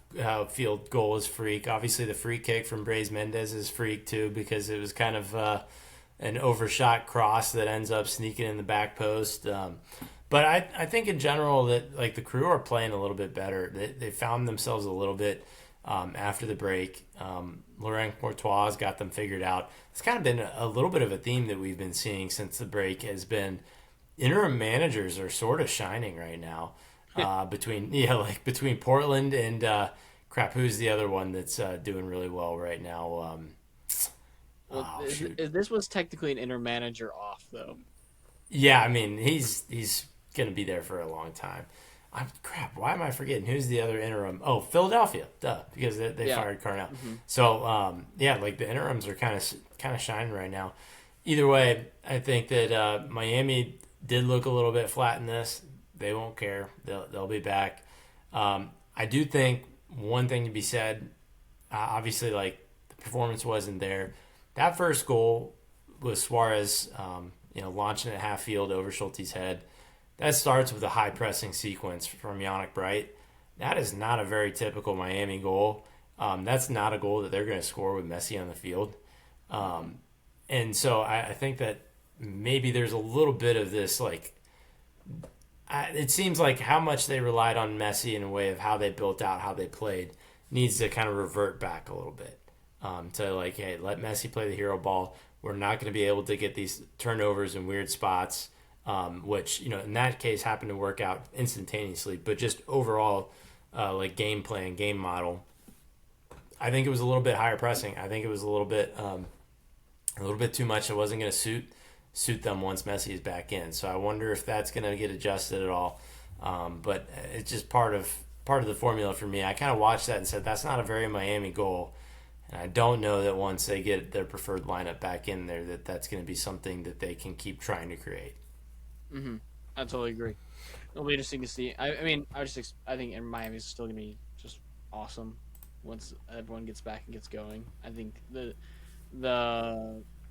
field goal is freak. Obviously, the free kick from Brais Mendez is freak too because it was kind of an overshot cross that ends up sneaking in the back post. But I think in general that like the Crew are playing a little bit better. They found themselves a little bit after the break. Laurent Courtois has got them figured out. It's kind of been a little bit of a theme that we've been seeing since the break has been interim managers are sort of shining right now. Between Portland and crap, who's the other one that's doing really well right now? Well, Oh shoot, this was technically an inter manager off though. yeah, I mean he's gonna be there for a long time. Crap, why am I forgetting? Who's the other interim? Oh, Philadelphia, duh, because they Yeah. fired Carnell. Hmm. So yeah, like the interims are kind of shining right now. Either way, I think that Miami did look a little bit flat in this. They won't care. They'll be back. I do think one thing to be said. Obviously, like the performance wasn't there. That first goal was Suarez, launching at half field over Schulte's head. That starts with a high pressing sequence from Yannick Bright. That is not a very typical Miami goal. That's not a goal that they're going to score with Messi on the field. Um, and so I think that maybe there's a little bit of this like it seems like how much they relied on Messi in a way of how they built out how they played needs to kind of revert back a little bit to like, hey, let Messi play the hero ball. We're not going to be able to get these turnovers in weird spots, which in that case happened to work out instantaneously. But just overall, like game plan, game model, I think it was a little bit higher pressing. I think it was a little bit too much. It wasn't going to suit them once Messi is back in. So I wonder if that's going to get adjusted at all. But it's just part of the formula for me. I kind of watched that and said that's not a very Miami goal. And I don't know that once they get their preferred lineup back in there, that's going to be something that they can keep trying to create. Hmm. I totally agree. It'll be interesting to see. I mean, I think in Miami is still gonna be just awesome once everyone gets back and gets going. I think the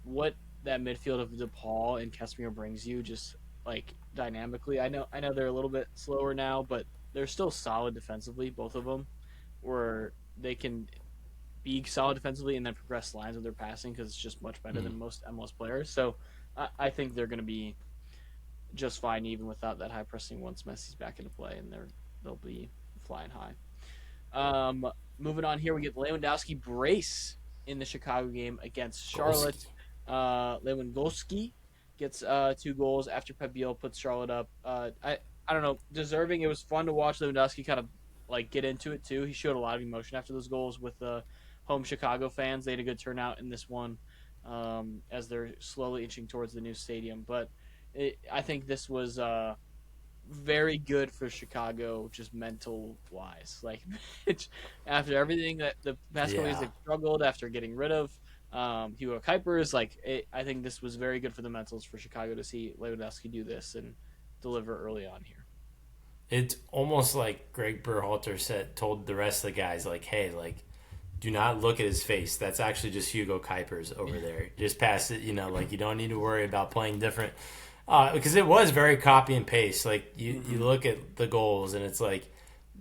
what that midfield of DePaul and Casemiro brings you just like dynamically. I know they're a little bit slower now, but they're still solid defensively, both of them, where they can be solid defensively and then progress lines with their passing because it's just much better Mm. than most MLS players. So I think they're going to be just fine even without that high pressing once Messi's back into play, and they'll be flying high. Um, Moving on here, we get Lewandowski brace in the Chicago game against Charlotte. Golski. Lewandowski gets 2 goals after Pep Biel puts Charlotte up. I don't know, deserving. It was fun to watch Lewandowski kind of like get into it too. He showed a lot of emotion after those goals with the home Chicago fans. They had a good turnout in this one as they're slowly inching towards the new stadium. But I think this was very good for Chicago, just mental wise. Like after everything that the past couple years Yeah. they've struggled after getting rid of Hugo Kuipers, I think this was very good for the mentals for Chicago to see Lewandowski do this and deliver early on here. It's almost like Greg Berhalter told the rest of the guys, like, hey, like, do not look at his face. That's actually just Hugo Kuipers over there. Just pass it, like, you don't need to worry about playing different. Because it was very copy and paste. Like, you Mm-hmm. look at the goals, and it's like,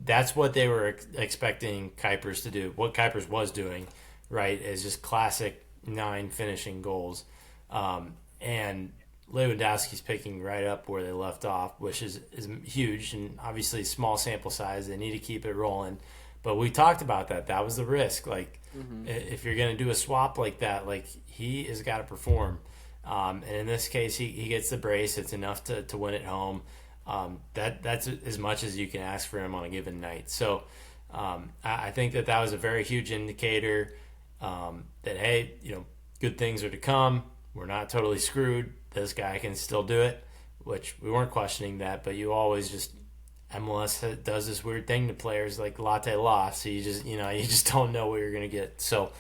that's what they were expecting Kuipers to do. What Kuipers was doing, right, is just classic 9 finishing goals. And Lewandowski's picking right up where they left off, which is huge and obviously small sample size. They need to keep it rolling. But we talked about that. That was the risk. Like, Mm-hmm. if you're going to do a swap like that, like, he has got to perform. And in this case, he gets the brace. It's enough to win at home. That's as much as you can ask for him on a given night. So I think that was a very huge indicator that, hey, good things are to come. We're not totally screwed. This guy can still do it, which we weren't questioning that, but you always just MLS does this weird thing to players like latte loss. So you just don't know what you're gonna get. So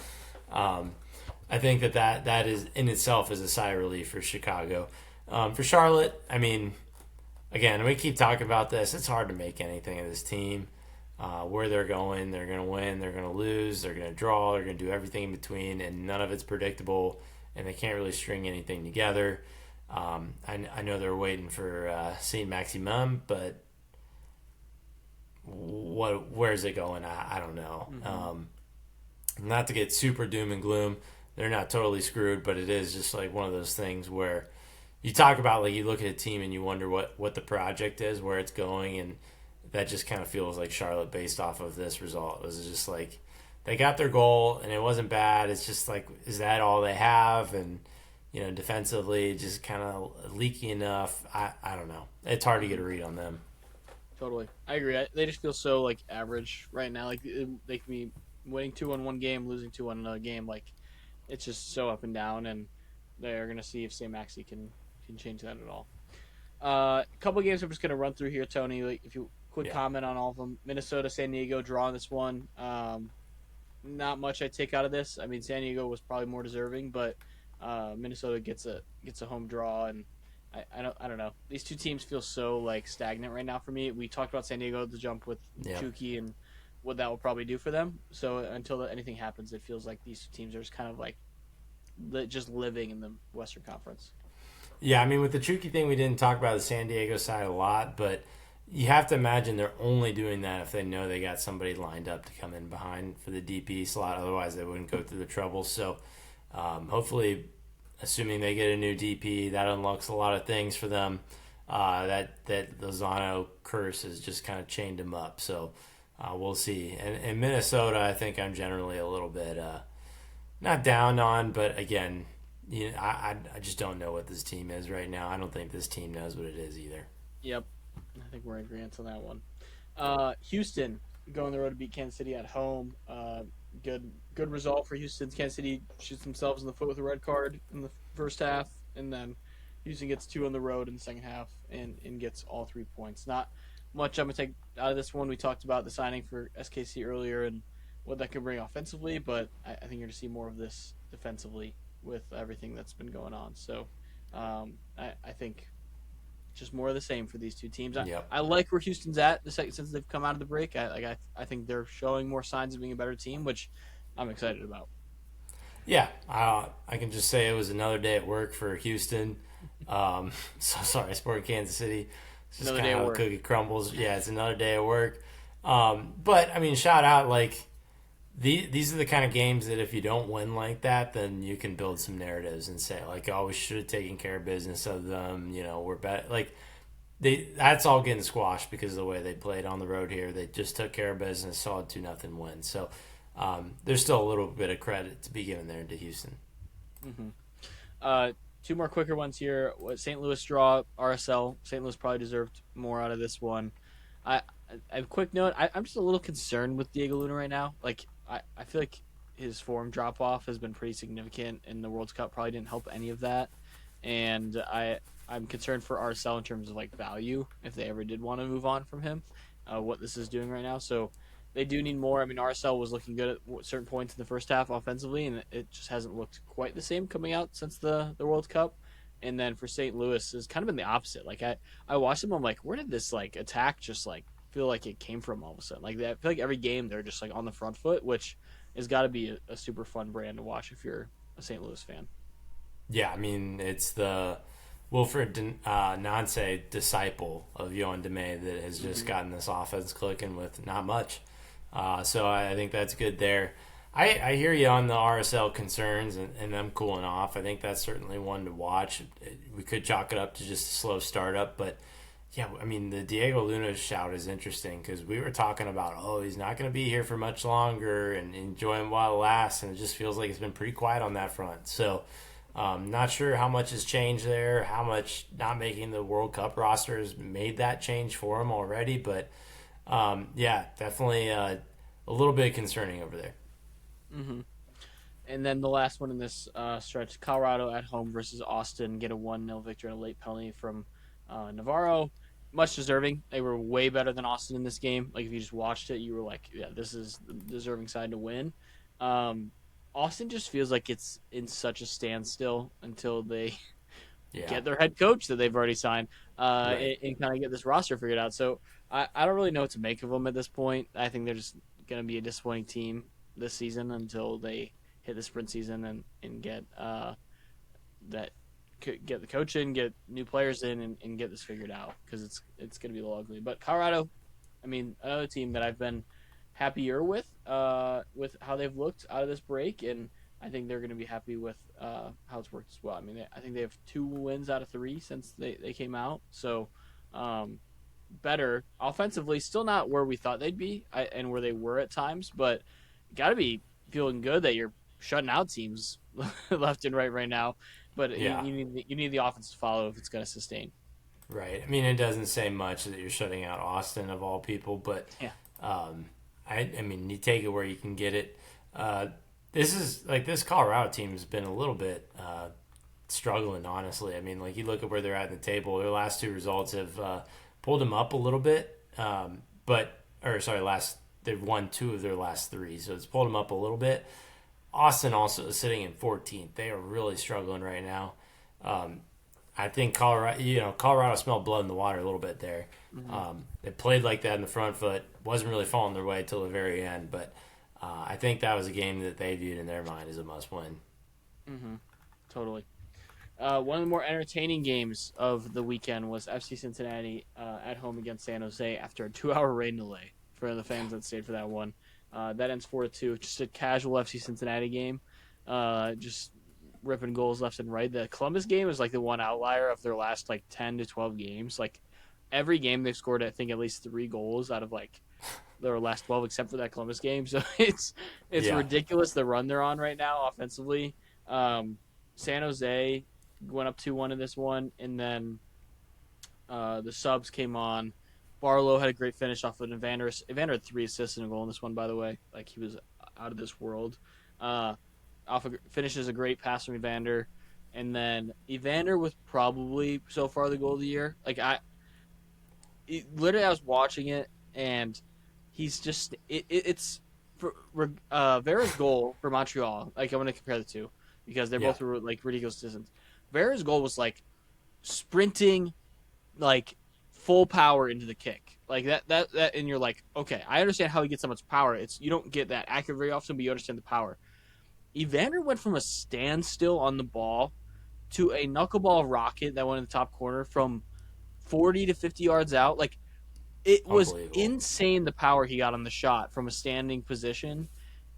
I think that is in itself is a sigh of relief for Chicago. For Charlotte, I mean, again, we keep talking about this. It's hard to make anything of this team. Where they're going, they're going to win, they're going to lose, they're going to draw, they're going to do everything in between, and none of it's predictable, and they can't really string anything together. I know they're waiting for Saint Maximum, but where's it going? I don't know. Mm-hmm. Not to get super doom and gloom, they're not totally screwed, but it is just like one of those things where you talk about like you look at a team and you wonder what the project is, where it's going, and that just kind of feels like Charlotte based off of this result. It was just like they got their goal and it wasn't bad. It's just like, is that all they have? And defensively, just kind of leaky enough. I don't know. It's hard to get a read on them. Totally, I agree. They just feel so like average right now. Like they can be winning 2-1 one game, losing 2-1 another game. Like it's just so up and down, and they're gonna see if St. Maxi can change that at all. A couple of games I'm just gonna run through here, Tony. Like if you quick Yeah. comment on all of them. Minnesota, San Diego drawing this one. Not much I take out of this. I mean, San Diego was probably more deserving, but Minnesota gets a home draw, and I don't know. These two teams feel so like stagnant right now for me. We talked about San Diego the jump with Yeah. Chucky and what that will probably do for them. So until anything happens, it feels like these two teams are just kind of like just living in the Western Conference. Yeah, I mean, with the Chucky thing, we didn't talk about the San Diego side a lot, but you have to imagine they're only doing that if they know they got somebody lined up to come in behind for the DP slot. Otherwise, they wouldn't go through the trouble. So, hopefully, assuming they get a new DP, that unlocks a lot of things for them. That Lozano curse has just kind of chained them up. So, we'll see. And in Minnesota, I think I'm generally a little bit not down on, but again, I just don't know what this team is right now. I don't think this team knows what it is either. Yep, I think we're in agreement on that one. Houston going on the road to beat Kansas City at home. Good result for Houston. Kansas City shoots themselves in the foot with a red card in the first half, and then Houston gets two on the road in the second half and gets all 3 points. Not much I'm gonna take out of this one. We talked about the signing for SKC earlier and what that could bring offensively, but I think you're gonna see more of this defensively with everything that's been going on. So I think just more of the same for these two teams. Yep. I like where Houston's at the second since they've come out of the break. I think they're showing more signs of being a better team, which I'm excited about. Yeah, I can just say it was another day at work for Houston. So sorry, Sport Kansas City. It's just Another kind day of of how the work. cookie crumbles. Yeah, it's another day at work. But I mean, shout out like these are the kind of games that if you don't win like that, then you can build some narratives and say like, oh, we should have taken care of business of them. We're better. Like that's all getting squashed because of the way they played on the road here. They just took care of business, solid 2-0 win. So there's still a little bit of credit to be given there to Houston. Mm-hmm. Uh, Two more quicker ones here. St. Louis draw RSL. St. Louis probably deserved more out of this one. I, a quick note. I'm just a little concerned with Diego Luna right now. Like I feel like his form drop off has been pretty significant, and the World Cup probably didn't help any of that. And I'm concerned for RSL in terms of like value if they ever did want to move on from him. What this is doing right now, so they do need more. I mean, RSL was looking good at certain points in the first half offensively, and it just hasn't looked quite the same coming out since the World Cup. And then for St. Louis, it's kind of been the opposite. Like I watched them, I'm like, where did this like attack just like feel like it came from all of a sudden? Like I feel like every game they're just like on the front foot, which has got to be a super fun brand to watch if you're a St. Louis fan. Yeah, I mean it's the Wilfred Nance disciple of Johan Demay that has just Mm-hmm. gotten this offense clicking with not much. So I think that's good there. I hear you on the RSL concerns and them cooling off. I think that's certainly one to watch. We could chalk it up to just a slow startup, but yeah, I mean the Diego Luna shout is interesting because we were talking about he's not going to be here for much longer and enjoy him while it lasts, and it just feels like it's been pretty quiet on that front. So not sure how much has changed there, how much not making the World Cup roster has made that change for him already, but yeah, definitely a little bit concerning over there. Mm-hmm. And then the last one in this stretch, Colorado at home versus Austin, get a 1-0 victory and a late penalty from Navarro. Much deserving. They were way better than Austin in this game. Like if you just watched it, you were like, yeah, this is the deserving side to win. Um, Austin just feels like it's in such a standstill until they Yeah, get their head coach that they've already signed, right. and kind of get this roster figured out. So I don't really know what to make of them at this point. I think they're just going to be a disappointing team this season until they hit the sprint season and get that get the coach in, get new players in, and get this figured out because it's going to be a little ugly. But Colorado, I mean, another team that I've been happier with how they've looked out of this break, and I think they're going to be happy with how it's worked as well. I mean, I think they have 2 wins out of 3 since they came out, so um, better offensively. Still not where we thought they'd be, and where they were at times, but got to be feeling good that you're shutting out teams left and right now. But Yeah, you need the offense to follow if it's going to sustain. right. I mean, it doesn't say much that you're shutting out Austin of all people, but Yeah. um, I mean, you take it where you can get it. Uh, this is like this Colorado team has been a little bit struggling, honestly. I mean, like you look at where they're at in the table. Their last 2 results have pulled them up a little bit, but or sorry, last they've won 2 of their last 3, so it's pulled them up a little bit. Austin also is sitting in 14th. They are really struggling right now. Um, I think Colorado smelled blood in the water a little bit there. Hmm. They played like that in the front foot, wasn't really falling their way till the very end, but I think that was a game that they viewed in their mind as a must win. Hmm. Totally. One of the more entertaining games of the weekend was FC Cincinnati at home against San Jose after a 2-hour rain delay for the fans that stayed for that one. That ends 4-2. Just a casual FC Cincinnati game. Just ripping goals left and right. The Columbus game is like the one outlier of their last like 10 to 12 games. Like every game they've scored, I think, at least 3 goals out of like their last 12, except for that Columbus game. So it's Yeah. ridiculous the run they're on right now offensively. Um, San Jose went up 2-1 in this one, and then the subs came on. Barlow had a great finish off of Evander. Evander had 3 assists and a goal in this one, by the way. Like he was out of this world. Uh, finishes a great pass from Evander, and then Evander was probably so far the goal of the year. Literally I was watching it, and he's just it's for Vera's goal for Montreal. Like I'm gonna compare the two because they're Yeah. both like ridiculous distance. Vera's goal was like sprinting like full power into the kick. Like that and you're like, okay, I understand how he gets so much power. It's you don't get that accurate very often, but you understand the power. Evander went from a standstill on the ball to a knuckleball rocket that went in the top corner from 40 to 50 yards out. Like it was Unbelievable. insane the power he got on the shot from a standing position.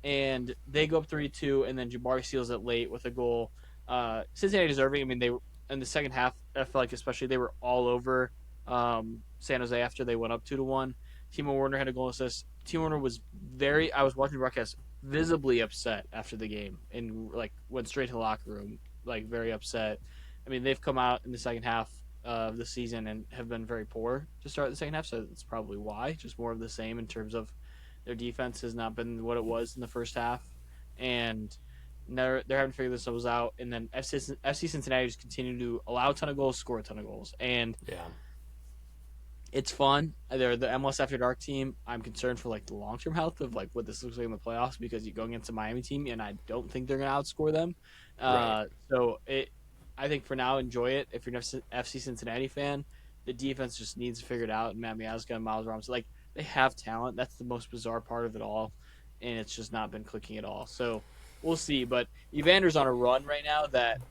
And they go up 3-2, and then Jabari seals it late with a goal. Cincinnati deserving. I mean, they in the second half, I feel like especially they were all over San Jose after they went up 2-1. Timo Werner had a goal assist. Timo Werner was very. I was watching the broadcast, visibly upset after the game, and like went straight to the locker room, like very upset. I mean, they've come out in the second half of the season and have been very poor to start the second half, so that's probably why. Just more of the same in terms of their defense has not been what it was in the first half, and they're having to figure themselves out. And then FC Cincinnati just continue to allow a ton of goals, score a ton of goals, and Yeah. it's fun. They're the MLS After Dark team. I'm concerned for like the long term health of like what this looks like in the playoffs because you go against a Miami team, and I don't think they're going to outscore them. Right. So I think for now, enjoy it. If you're an FC Cincinnati fan, the defense just needs to figure it out. And Matt Miazga and Miles Robinson, like they have talent. That's the most bizarre part of it all, and it's just not been clicking at all. So we'll see. But Evander's on a run right now that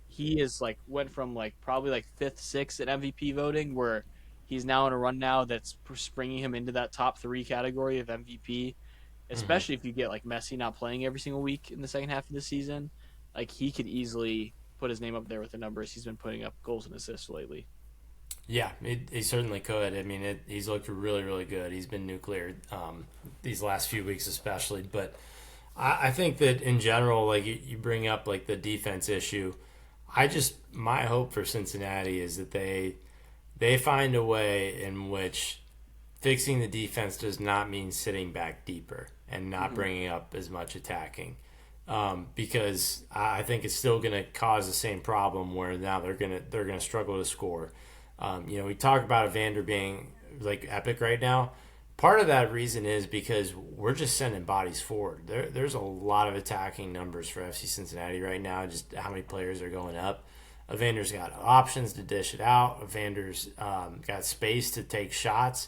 he is like went from like probably like fifth, sixth at MVP voting, where he's now on a run now that's springing him into that top 3 category of MVP. Hmm. Especially if you get like Messi not playing every single week in the second half of the season, like he could easily put his name up there with the numbers he's been putting up goals and assists lately. Yeah, he certainly could. I mean, he's looked really, really good. He's been nuclear these last few weeks, especially. But I think that in general, like you bring up like the defense issue. My hope for Cincinnati is that they find a way in which fixing the defense does not mean sitting back deeper and not Mm-hmm. bringing up as much attacking. Because I think it's still going to cause the same problem where now they're gonna struggle to score. We talk about Evander being like epic right now, part of that reason is because we're just sending bodies forward. There's a lot of attacking numbers for FC Cincinnati right now, just how many players are going up. Evander's got options to dish it out. Evander's got space to take shots.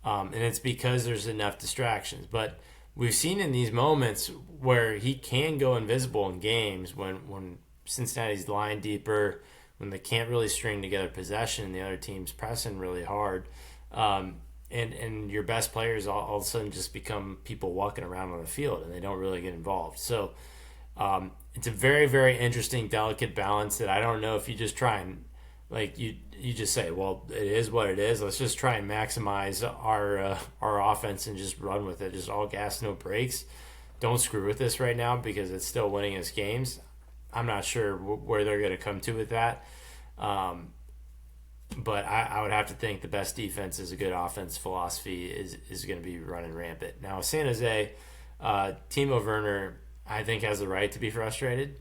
And it's because there's enough distractions. But we've seen in these moments where he can go invisible in games when Cincinnati's lying deeper, when they can't really string together possession and the other team's pressing really hard. And your best players all of a sudden just become people walking around on the field and they don't really get involved. So it's a very, very interesting, delicate balance that I don't know if you just try and like you just say, well, it is what it is. Let's just try and maximize our offense and just run with it. Just all gas, no brakes. Don't screw with this right now because it's still winning us games. I'm not sure where they're going to come to with that. But I would have to think the best defense is a good offense philosophy is going to be running rampant. Now, San Jose, Timo Werner, I think, has the right to be frustrated.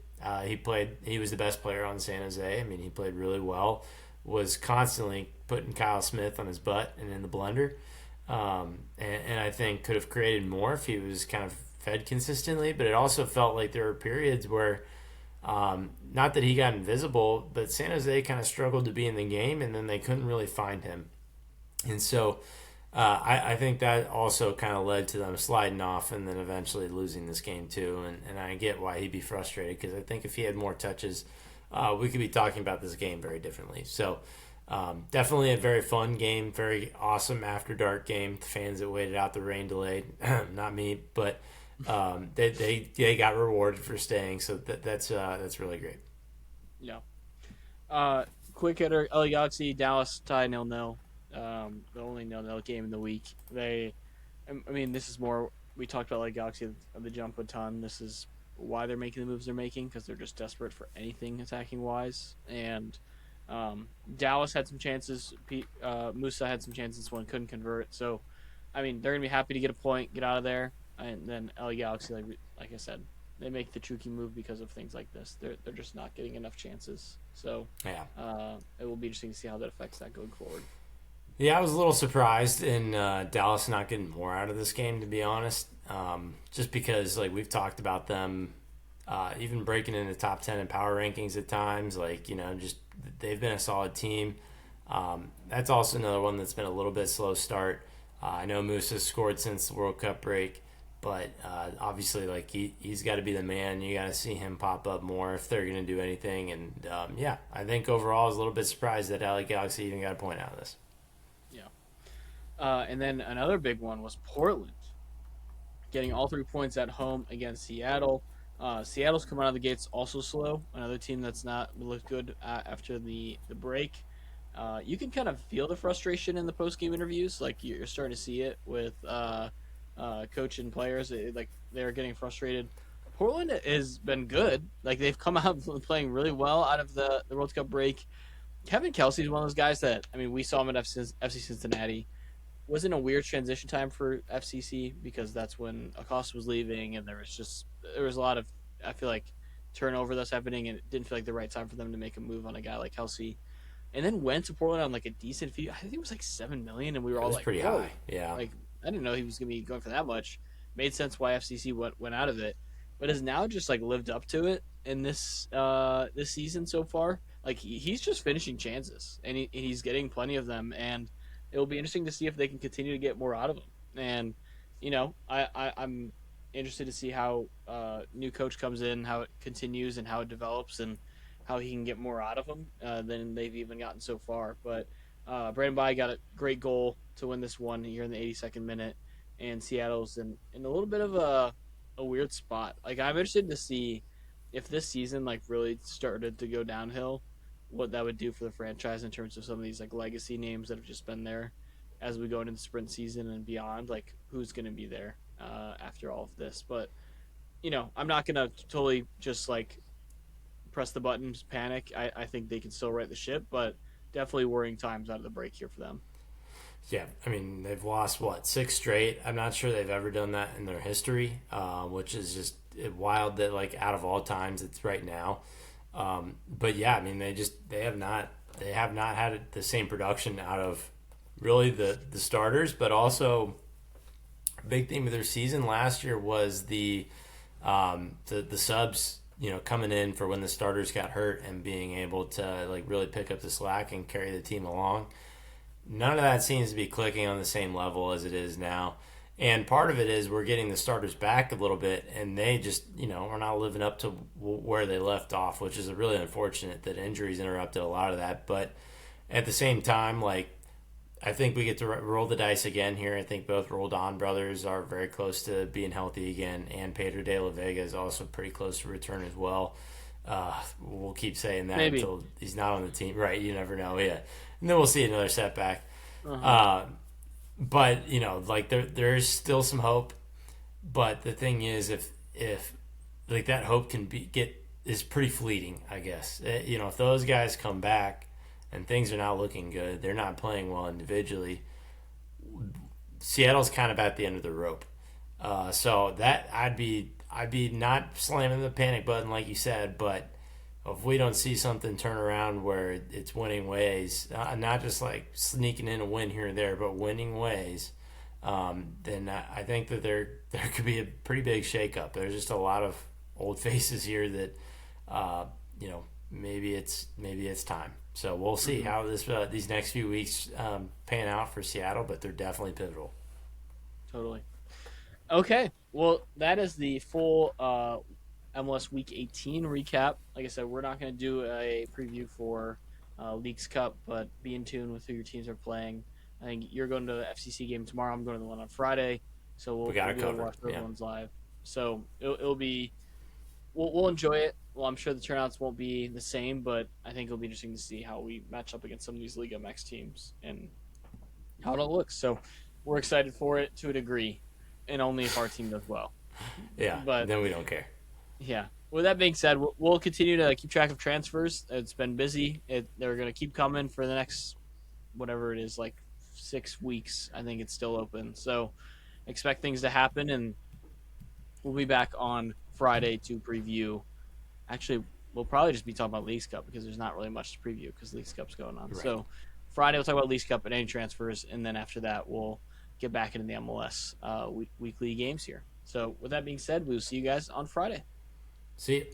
He was the best player on San Jose. I mean, he played really well, was constantly putting Kyle Smith on his butt and in the blender. And I think could have created more if he was kind of fed consistently, but it also felt like there were periods where not that he got invisible, but San Jose kind of struggled to be in the game, and then they couldn't really find him. And so I think that also kind of led to them sliding off and then eventually losing this game too. And I get why he'd be frustrated because I think if he had more touches, we could be talking about this game very differently. So definitely a very fun game, very awesome after dark game. The fans that waited out the rain delayed, not me, but they got rewarded for staying. So that's really great. Yeah. Quick hitter, LA Galaxy, Dallas tie 0-0. The only 0-0 game in the week. I mean, this is more. We talked about LA Galaxy of the jump a ton. This is why they're making the moves they're making because they're just desperate for anything attacking wise. And Dallas had some chances. Musa had some chances. One couldn't convert. So, I mean, they're gonna be happy to get a point, get out of there. And then LA Galaxy, like I said, they make the Chucky move because of things like this. They're just not getting enough chances. So Yeah. it will be interesting to see how that affects that going forward. Yeah, I was a little surprised in Dallas not getting more out of this game, to be honest. Just because, like, we've talked about them even breaking into top 10 in power rankings at times. Like, just they've been a solid team. That's also another one that's been a little bit slow start. I know Moose has scored since the World Cup break, but obviously, like, he's got to be the man. You got to see him pop up more if they're going to do anything. And, yeah, I think overall I was a little bit surprised that LA Galaxy even got a point out of this. Yeah. And then another big one was Portland getting all 3 points at home against Seattle. Seattle's coming out of the gates also slow. Another team that's not looked good after the break. You can kind of feel the frustration in the post game interviews. Like you're starting to see it with coach and players. Like they're getting frustrated. Portland has been good. Like they've come out playing really well out of the World Cup break. Kevin Kelsey is one of those guys that I mean we saw him at FC Cincinnati. Was in a weird transition time for FCC because that's when Acosta was leaving and there was a lot of I feel like turnover that's happening and it didn't feel like the right time for them to make a move on a guy like Kelsey. And then went to Portland on like a decent fee. I think it was like 7 million, and we were It all was like, pretty "Whoa!" high. Yeah. Like I didn't know he was going to be going for that much. Made sense why FCC went out of it, but has now just like lived up to it in this season so far. Like he's just finishing chances, and he's getting plenty of them, and it will be interesting to see if they can continue to get more out of him. And I'm interested to see how new coach comes in, how it continues, and how it develops, and how he can get more out of them than they've even gotten so far. But Brandon Bai got a great goal to win this one here in the 82nd minute, and Seattle's in a little bit of a weird spot. Like I'm interested to see if this season like really started to go downhill, what that would do for the franchise in terms of some of these like legacy names that have just been there as we go into the sprint season and beyond. Like who's going to be there after all of this? But I'm not going to totally just like press the buttons, panic. I think they can still right the ship, but definitely worrying times out of the break here for them. Yeah, I mean they've lost what 6 straight. I'm not sure they've ever done that in their history, which is just wild that like out of all times it's right now. But yeah, I mean they have not had the same production out of really the starters, but also big theme of their season last year was the subs, coming in for when the starters got hurt and being able to like really pick up the slack and carry the team along. None of that seems to be clicking on the same level as it is now. And part of it is we're getting the starters back a little bit, and they just, are not living up to where they left off, which is really unfortunate that injuries interrupted a lot of that. But at the same time, like, I think we get to roll the dice again here. I think both Roldan brothers are very close to being healthy again, and Pedro de la Vega is also pretty close to return as well. We'll keep saying that Maybe. until he's not on the team, right? You never know. Yeah, and then we'll see another setback. Uh-huh. Uh, but like there's still some hope. But the thing is, if like that hope can be get is pretty fleeting, I guess. If those guys come back and things are not looking good, they're not playing well individually. Seattle's kind of at the end of the rope. So that I'd be not slamming the panic button like you said, but if we don't see something turn around where it's winning ways, not just like sneaking in a win here and there, but winning ways, then I think that there could be a pretty big shakeup. There's just a lot of old faces here that, uh, maybe it's time. So we'll see Hmm. how these next few weeks pan out for Seattle, but they're definitely pivotal. Totally. Okay. Well, that is the full MLS Week 18 recap. Like I said, we're not going to do a preview for Leagues Cup, but be in tune with who your teams are playing. I think you're going to the FCC game tomorrow. I'm going to the one on Friday, so We we'll got it be able to covered. watch those Yeah. ones live. So it'll be we'll enjoy it. Well, I'm sure the turnouts won't be the same, but I think it'll be interesting to see how we match up against some of these Liga MX teams and how it all looks. So we're excited for it to a degree, and only if our team does well. Yeah. But Then we don't care. yeah. With that being said, we'll continue to keep track of transfers. It's been busy. They're going to keep coming for the next whatever it is, like 6 weeks. I think it's still open. So expect things to happen, and we'll be back on Friday to preview. Actually, we'll probably just be talking about Leagues Cup because there's not really much to preview because Leagues Cup's going on. Right. So Friday we'll talk about Leagues Cup and any transfers, and then after that we'll get back into the MLS weekly games here. So with that being said, we will see you guys on Friday. See you.